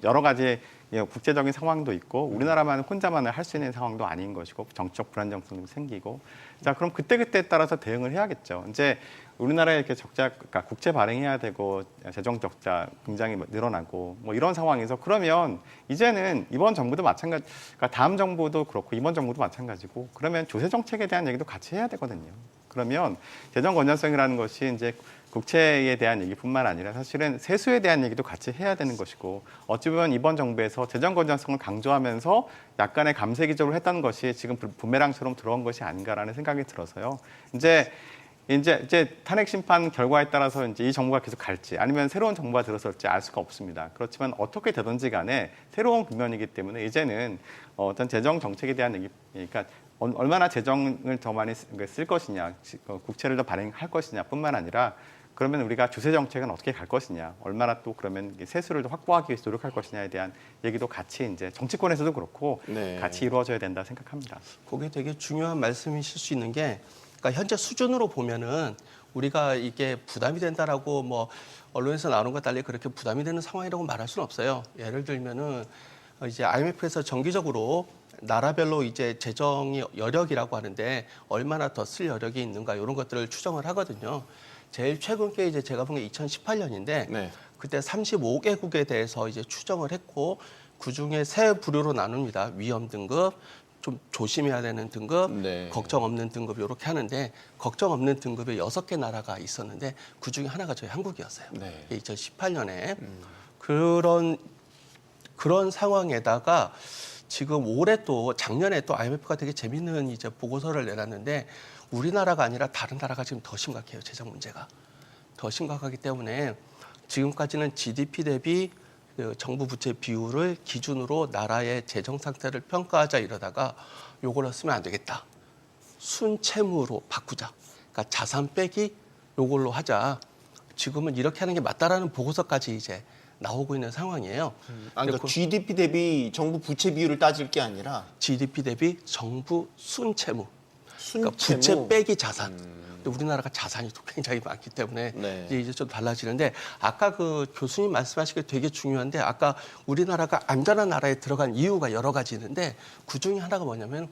E: 여러 가지 국제적인 상황도 있고 우리나라만 혼자만을 할 수 있는 상황도 아닌 것이고 정치적 불안정성도 생기고 자 그럼 그때그때에 따라서 대응을 해야겠죠. 이제 우리나라에 이렇게 그러니까 국채 발행해야 되고 재정 적자 굉장히 늘어나고 뭐 이런 상황에서 그러면 이제는 이번 정부도 마찬가지, 그러니까 다음 정부도 그렇고 이번 정부도 마찬가지고 그러면 조세 정책에 대한 얘기도 같이 해야 되거든요. 그러면 재정 건전성이라는 것이 이제 국채에 대한 얘기뿐만 아니라 사실은 세수에 대한 얘기도 같이 해야 되는 것이고 어찌 보면 이번 정부에서 재정 건전성을 강조하면서 약간의 감세 기조를 했다는 것이 지금 부메랑처럼 들어온 것이 아닌가라는 생각이 들어서요. 이제 탄핵 심판 결과에 따라서 이제 이 정부가 계속 갈지 아니면 새로운 정부가 들어설지 알 수가 없습니다. 그렇지만 어떻게 되든지 간에 새로운 국면이기 때문에 이제는 어떤 재정 정책에 대한 얘기, 그러니까 얼마나 재정을 더 많이 쓸 것이냐, 국채를 더 발행할 것이냐뿐만 아니라 그러면 우리가 주세 정책은 어떻게 갈 것이냐, 얼마나 또 그러면 세수를 더 확보하기 위해서 노력할 것이냐에 대한 얘기도 같이 이제 정치권에서도 그렇고
A: 네.
E: 같이 이루어져야 된다 생각합니다.
D: 그게 되게 중요한 말씀이실 수 있는 게, 그러니까 현재 수준으로 보면은 우리가 이게 부담이 된다라고 뭐 언론에서 나오는 것 달리 그렇게 부담이 되는 상황이라고 말할 수는 없어요. 예를 들면은 이제 IMF에서 정기적으로 나라별로 이제 재정이 여력이라고 하는데 얼마나 더 쓸 여력이 있는가 이런 것들을 추정을 하거든요. 제일 최근 게 이제 제가 본 게 2018년인데
A: 네.
D: 그때 35개국에 대해서 이제 추정을 했고 그 중에 세 부류로 나눕니다. 위험 등급, 좀 조심해야 되는 등급,
A: 네.
D: 걱정 없는 등급 이렇게 하는데 걱정 없는 등급에 6개 나라가 있었는데 그 중에 하나가 저희 한국이었어요.
A: 네.
D: 2018년에 그런 상황에다가 지금 올해 또 작년에 또 IMF가 되게 재밌는 이제 보고서를 내놨는데 우리나라가 아니라 다른 나라가 지금 더 심각해요. 재정 문제가 더 심각하기 때문에 지금까지는 GDP 대비 그 정부 부채 비율을 기준으로 나라의 재정 상태를 평가하자 이러다가 요걸로 쓰면 안 되겠다. 순채무로 바꾸자. 그러니까 자산 빼기 요걸로 하자. 지금은 이렇게 하는 게 맞다라는 보고서까지 이제 나오고 있는 상황이에요.
A: 그러니까 GDP 대비 정부 부채 비율을 따질 게 아니라
D: GDP 대비 정부 순채무. 그러니까
A: 순채무.
D: 부채 빼기 자산. 근데 우리나라가 자산이 또 굉장히 많기 때문에
A: 네.
D: 이제 좀 달라지는데 아까 그 교수님 말씀하신 게 되게 중요한데 아까 우리나라가 안전한 나라에 들어간 이유가 여러 가지 있는데 그 중에 하나가 뭐냐면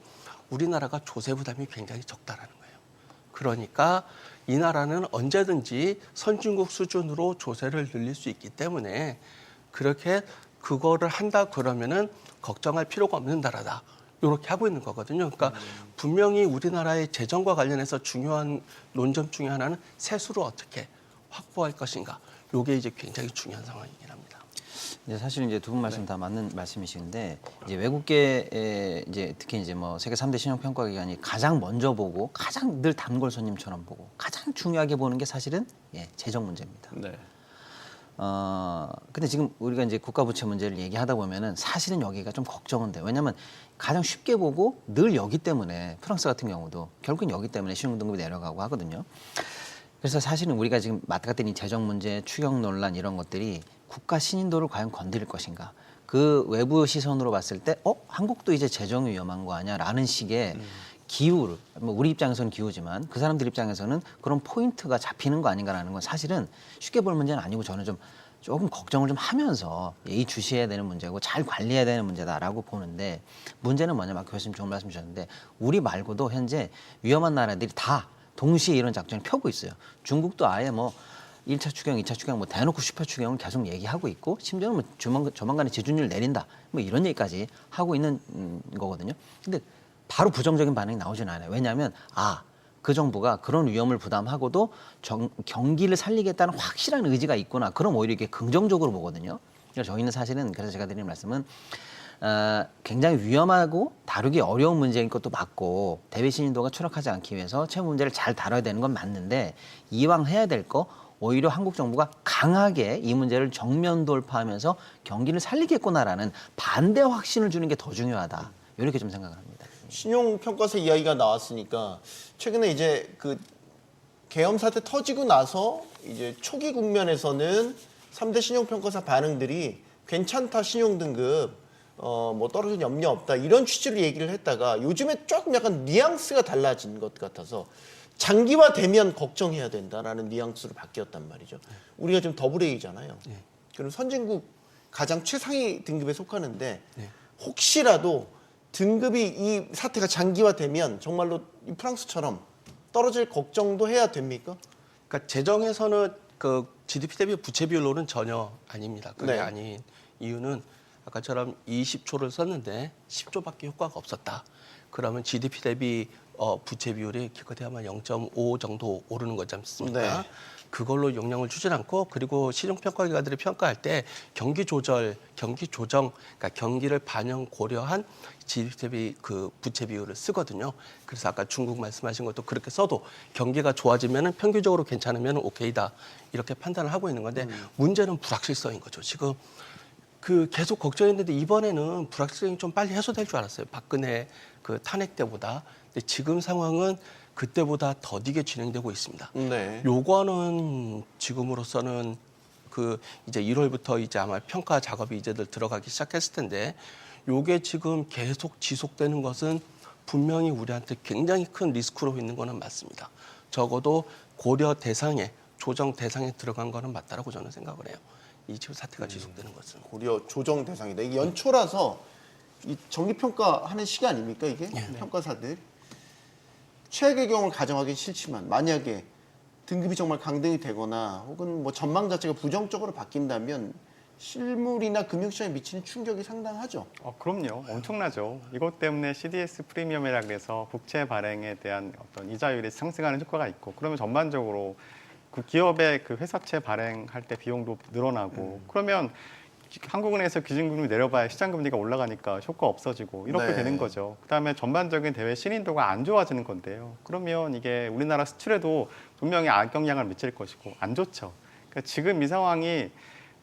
D: 우리나라가 조세 부담이 굉장히 적다라는 거예요. 그러니까 이 나라는 언제든지 선진국 수준으로 조세를 늘릴 수 있기 때문에 그렇게 그거를 한다 그러면은 걱정할 필요가 없는 나라다. 이렇게 하고 있는 거거든요. 그러니까 분명히 우리나라의 재정과 관련해서 중요한 논점 중에 하나는 세수를 어떻게 확보할 것인가. 이게 이제 굉장히 중요한 상황이긴 합니다.
F: 이제 사실 이제 두 분 말씀 다 맞는 말씀이신데 이제 외국계 이제 특히 이제 뭐 세계 3대 신용 평가 기관이 가장 먼저 보고 가장 늘 단골 손님처럼 보고 가장 중요하게 보는 게 사실은 재정 문제입니다.
A: 네.
F: 근데 지금 우리가 이제 국가 부채 문제를 얘기하다 보면은 사실은 여기가 좀 걱정은 돼요. 왜냐하면 가장 쉽게 보고 늘 여기 때문에 프랑스 같은 경우도 결국은 여기 때문에 신용등급이 내려가고 하거든요. 그래서 사실은 우리가 지금 맡았던 이 재정 문제, 추경 논란 이런 것들이 국가 신인도를 과연 건드릴 것인가. 그 외부 시선으로 봤을 때 한국도 이제 재정이 위험한 거 아니야라는 식의 기우를 뭐 우리 입장에서는 기우지만 그 사람들 입장에서는 그런 포인트가 잡히는 거 아닌가라는 건 사실은 쉽게 볼 문제는 아니고 저는 좀 조금 걱정을 좀 하면서 예의주시해야 되는 문제고 잘 관리해야 되는 문제다라고 보는데 문제는 뭐냐면 아까 교수님 좋은 말씀 주셨는데 우리 말고도 현재 위험한 나라들이 다 동시에 이런 작전을 펴고 있어요. 중국도 아예 뭐 1차 추경, 2차 추경 뭐 대놓고 슈퍼 추경을 계속 얘기하고 있고 심지어는 뭐 조만간에 지준율 내린다 뭐 이런 얘기까지 하고 있는 거거든요. 근데 바로 부정적인 반응이 나오지는 않아요. 왜냐하면 그 정부가 그런 위험을 부담하고도 경기를 살리겠다는 확실한 의지가 있구나. 그럼 오히려 이게 긍정적으로 보거든요. 그래서 저희는 사실은 그래서 제가 드리는 말씀은 굉장히 위험하고 다루기 어려운 문제인 것도 맞고 대외 신인도가 추락하지 않기 위해서 채무 문제를 잘 다뤄야 되는 건 맞는데 이왕 해야 될 거 오히려 한국 정부가 강하게 이 문제를 정면 돌파하면서 경기를 살리겠구나라는 반대 확신을 주는 게 더 중요하다. 이렇게 좀 생각을 합니다.
A: 신용평가서 이야기가 나왔으니까 최근에 이제 그 계엄 사태 터지고 나서 이제 초기 국면에서는 3대 신용평가사 반응들이 괜찮다 신용등급 뭐 떨어질 염려 없다 이런 취지로 얘기를 했다가 요즘에 조금 약간 뉘앙스가 달라진 것 같아서 장기화되면 걱정해야 된다라는 뉘앙스로 바뀌었단 말이죠. 우리가 지금 더블A잖아요. 그럼 선진국 가장 최상위 등급에 속하는데 혹시라도 등급이 이 사태가 장기화되면 정말로 이 프랑스처럼 떨어질 걱정도 해야 됩니까?
D: 그러니까 재정에서는 그 GDP 대비 부채 비율로는 전혀 아닙니다. 그게
A: 네.
D: 아닌 이유는 아까처럼 20조를 썼는데 10조밖에 효과가 없었다. 그러면 GDP 대비 부채 비율이 기껏해야만 0.5 정도 오르는 거지 않습니까?
A: 네.
D: 그걸로 영향을 주진 않고 그리고 시중평가기관들이 평가할 때 경기 조정, 그러니까 경기를 반영 고려한 GDP 대비 그 부채 비율을 쓰거든요. 그래서 아까 중국 말씀하신 것도 그렇게 써도 경기가 좋아지면은 평균적으로 괜찮으면 오케이다 이렇게 판단을 하고 있는 건데 문제는 불확실성인 거죠. 지금 그 계속 걱정했는데 이번에는 불확실성이 좀 빨리 해소될 줄 알았어요. 박근혜 그 탄핵 때보다. 근데 지금 상황은 그때보다 더디게 진행되고 있습니다.
A: 네.
D: 요거는 지금으로서는 그 이제 1월부터 이제 아마 평가 작업이 이제들 들어가기 시작했을 텐데 요게 지금 계속 지속되는 것은 분명히 우리한테 굉장히 큰 리스크로 있는 거는 맞습니다. 적어도 고려 대상에 조정 대상에 들어간 거는 맞다라고 저는 생각을 해요. 이 지금 사태가 지속되는 것은.
A: 고려 조정 대상이다. 이게 연초라서 이 정기평가하는 시기 아닙니까 이게? 평가사들. 최악의 경우를 가정하기 싫지만 만약에 등급이 정말 강등이 되거나 혹은 뭐 전망 자체가 부정적으로 바뀐다면 실물이나 금융시장에 미치는 충격이 상당하죠.
E: 그럼요. 엄청나죠. 이것 때문에 CDS 프리미엄이라 그래서 국채 발행에 대한 어떤 이자율이 상승하는 효과가 있고 그러면 전반적으로 그 기업의 그 회사채 발행할 때 비용도 늘어나고 그러면 한국은행에서 기준금리 내려봐야 시장금리가 올라가니까 효과 없어지고 이렇게
A: 네.
E: 되는 거죠. 그다음에 전반적인 대외 신인도가 안 좋아지는 건데요. 그러면 이게 우리나라 수출에도 분명히 악영향을 미칠 것이고 안 좋죠. 그러니까 지금 이 상황이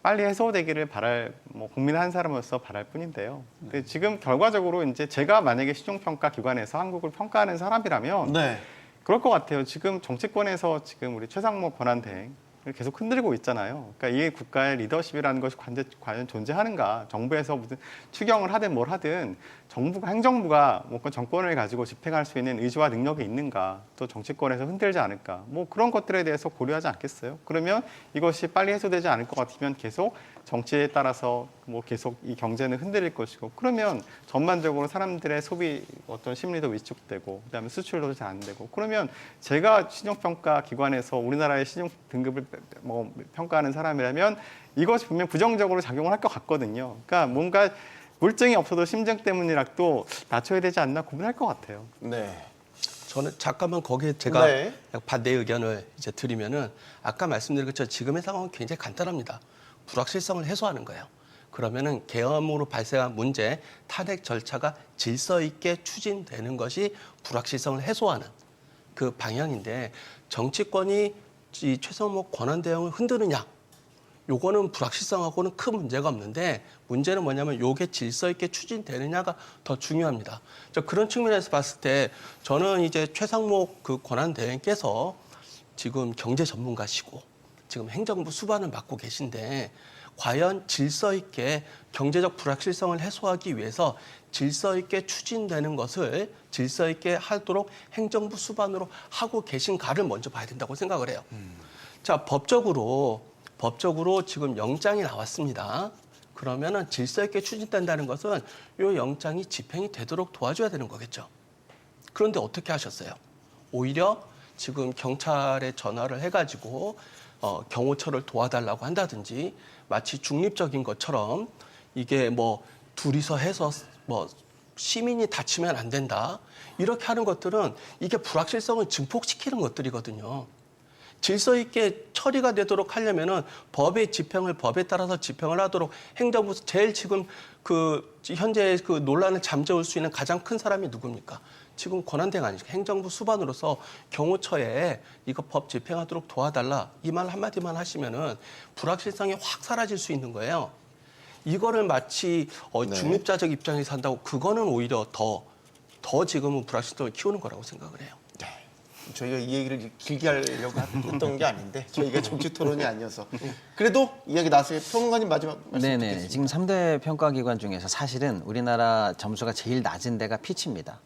E: 빨리 해소되기를 바랄 뭐 국민 한 사람으로서 바랄 뿐인데요. 근데 지금 결과적으로 이제 제가 만약에 신용평가 기관에서 한국을 평가하는 사람이라면
A: 네.
E: 그럴 것 같아요. 지금 정치권에서 지금 우리 최상목 권한대행을 계속 흔들고 있잖아요. 그러니까 이게 국가의 리더십이라는 것이 과연 존재하는가? 정부에서 무슨 추경을 하든 뭘 하든 정부가 행정부가 뭐 정권을 가지고 집행할 수 있는 의지와 능력이 있는가? 또 정치권에서 흔들지 않을까? 뭐 그런 것들에 대해서 고려하지 않겠어요? 그러면 이것이 빨리 해소되지 않을 것 같으면 계속 정치에 따라서 뭐 계속 이 경제는 흔들릴 것이고 그러면 전반적으로 사람들의 소비 어떤 심리도 위축되고 그다음에 수출도 잘 안 되고 그러면 제가 신용평가 기관에서 우리나라의 신용 등급을 뭐 평가하는 사람이라면 이것이 분명 부정적으로 작용을 할 것 같거든요. 그러니까 뭔가 물증이 없어도 심증 때문이라도 낮춰야 되지 않나 고민할 것 같아요.
A: 네.
D: 저는 잠깐만 거기에 제가
A: 네.
D: 반대 의견을 이제 드리면은 아까 말씀드린 것처럼 지금의 상황은 굉장히 간단합니다. 불확실성을 해소하는 거예요. 그러면은 계엄으로 발생한 문제, 탄핵 절차가 질서 있게 추진되는 것이 불확실성을 해소하는 그 방향인데 정치권이 이 최상목 권한대행을 흔드느냐? 요거는 불확실성하고는 큰 문제가 없는데 문제는 뭐냐면 요게 질서 있게 추진되느냐가 더 중요합니다. 그런 측면에서 봤을 때 저는 이제 최상목 그 권한대행께서 지금 경제 전문가시고 지금 행정부 수반을 맡고 계신데 과연 질서 있게 경제적 불확실성을 해소하기 위해서 질서 있게 추진되는 것을 질서 있게 하도록 행정부 수반으로 하고 계신가를 먼저 봐야 된다고 생각을 해요. 자, 법적으로 법적으로 지금 영장이 나왔습니다. 그러면은 질서 있게 추진된다는 것은 이 영장이 집행이 되도록 도와줘야 되는 거겠죠. 그런데 어떻게 하셨어요? 오히려 지금 경찰에 전화를 해가지고 경호처를 도와달라고 한다든지 마치 중립적인 것처럼 이게 뭐 둘이서 해서 뭐 시민이 다치면 안 된다. 이렇게 하는 것들은 이게 불확실성을 증폭시키는 것들이거든요. 질서 있게 처리가 되도록 하려면은 법의 집행을 법에 따라서 집행을 하도록 행정부 제일 지금 그 현재 그 논란을 잠재울 수 있는 가장 큰 사람이 누굽니까? 지금 권한대가 아니죠. 행정부 수반으로서 경호처에 이거 법 집행하도록 도와달라 이 말 한마디만 하시면은 불확실성이 확 사라질 수 있는 거예요. 이거를 마치 중립자적 입장에서 한다고 그거는 오히려 더 지금은 불확실성을 키우는 거라고 생각을 해요.
A: 네. 저희가 이 얘기를 길게 하려고 했던 게 아닌데 저희가 정치 토론이 아니어서 그래도 이야기 나서요. 평론가님 마지막 말씀
F: 네네.
A: 듣겠습니다.
F: 지금 3대 평가기관 중에서 사실은 우리나라 점수가 제일 낮은 데가 피치입니다.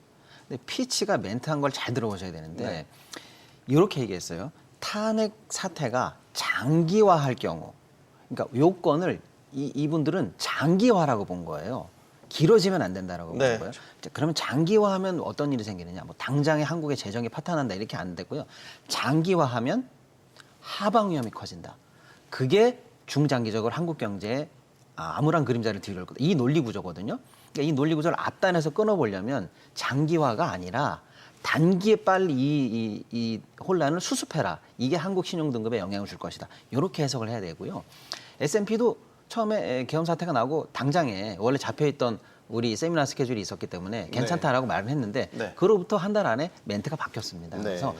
F: 근데 피치가 멘트한 걸 잘 들어보셔야 되는데
A: 네.
F: 이렇게 얘기했어요. 탄핵 사태가 장기화할 경우, 그러니까 요건을 이분들은 장기화라고 본 거예요. 길어지면 안 된다라고
A: 네.
F: 본 거예요. 자, 그러면 장기화하면 어떤 일이 생기느냐? 뭐 당장에 한국의 재정이 파탄난다 이렇게 안 되고요. 장기화하면 하방 위험이 커진다. 그게 중장기적으로 한국 경제에 암울한 그림자를 뒤를 거다. 이 논리 구조거든요. 그러니까 이 논리 구조를 앞단에서 끊어보려면 장기화가 아니라 단기에 빨리 이 혼란을 수습해라. 이게 한국 신용 등급에 영향을 줄 것이다. 이렇게 해석을 해야 되고요. S&P도 처음에 계엄 사태가 나오고 당장에 원래 잡혀있던 우리 세미나 스케줄이 있었기 때문에 괜찮다라고 말을 했는데
A: 네.
F: 그로부터 한 달 안에 멘트가 바뀌었습니다.
A: 네.
F: 그래서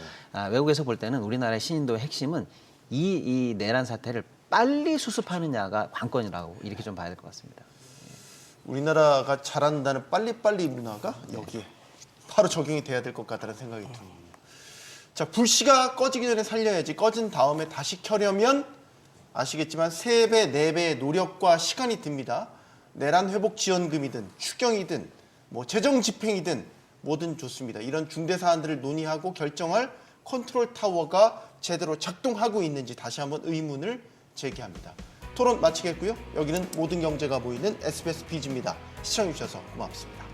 F: 외국에서 볼 때는 우리나라의 신인도의 핵심은 이 내란 사태를 빨리 수습하느냐가 관건이라고 이렇게 좀 봐야 될 것 같습니다.
A: 우리나라가 잘한다는 빨리빨리 문화가 여기에 바로 적용이 돼야 될 것 같다는 생각이 듭니다. 자, 불씨가 꺼지기 전에 살려야지 꺼진 다음에 다시 켜려면 아시겠지만 3배, 4배의 노력과 시간이 듭니다. 내란 회복 지원금이든 추경이든 뭐 재정 집행이든 뭐든 좋습니다. 이런 중대 사안들을 논의하고 결정할 컨트롤 타워가 제대로 작동하고 있는지 다시 한번 의문을 제기합니다. 토론 마치겠고요. 여기는 모든 경제가 보이는 SBS 비즈입니다. 시청해주셔서 고맙습니다.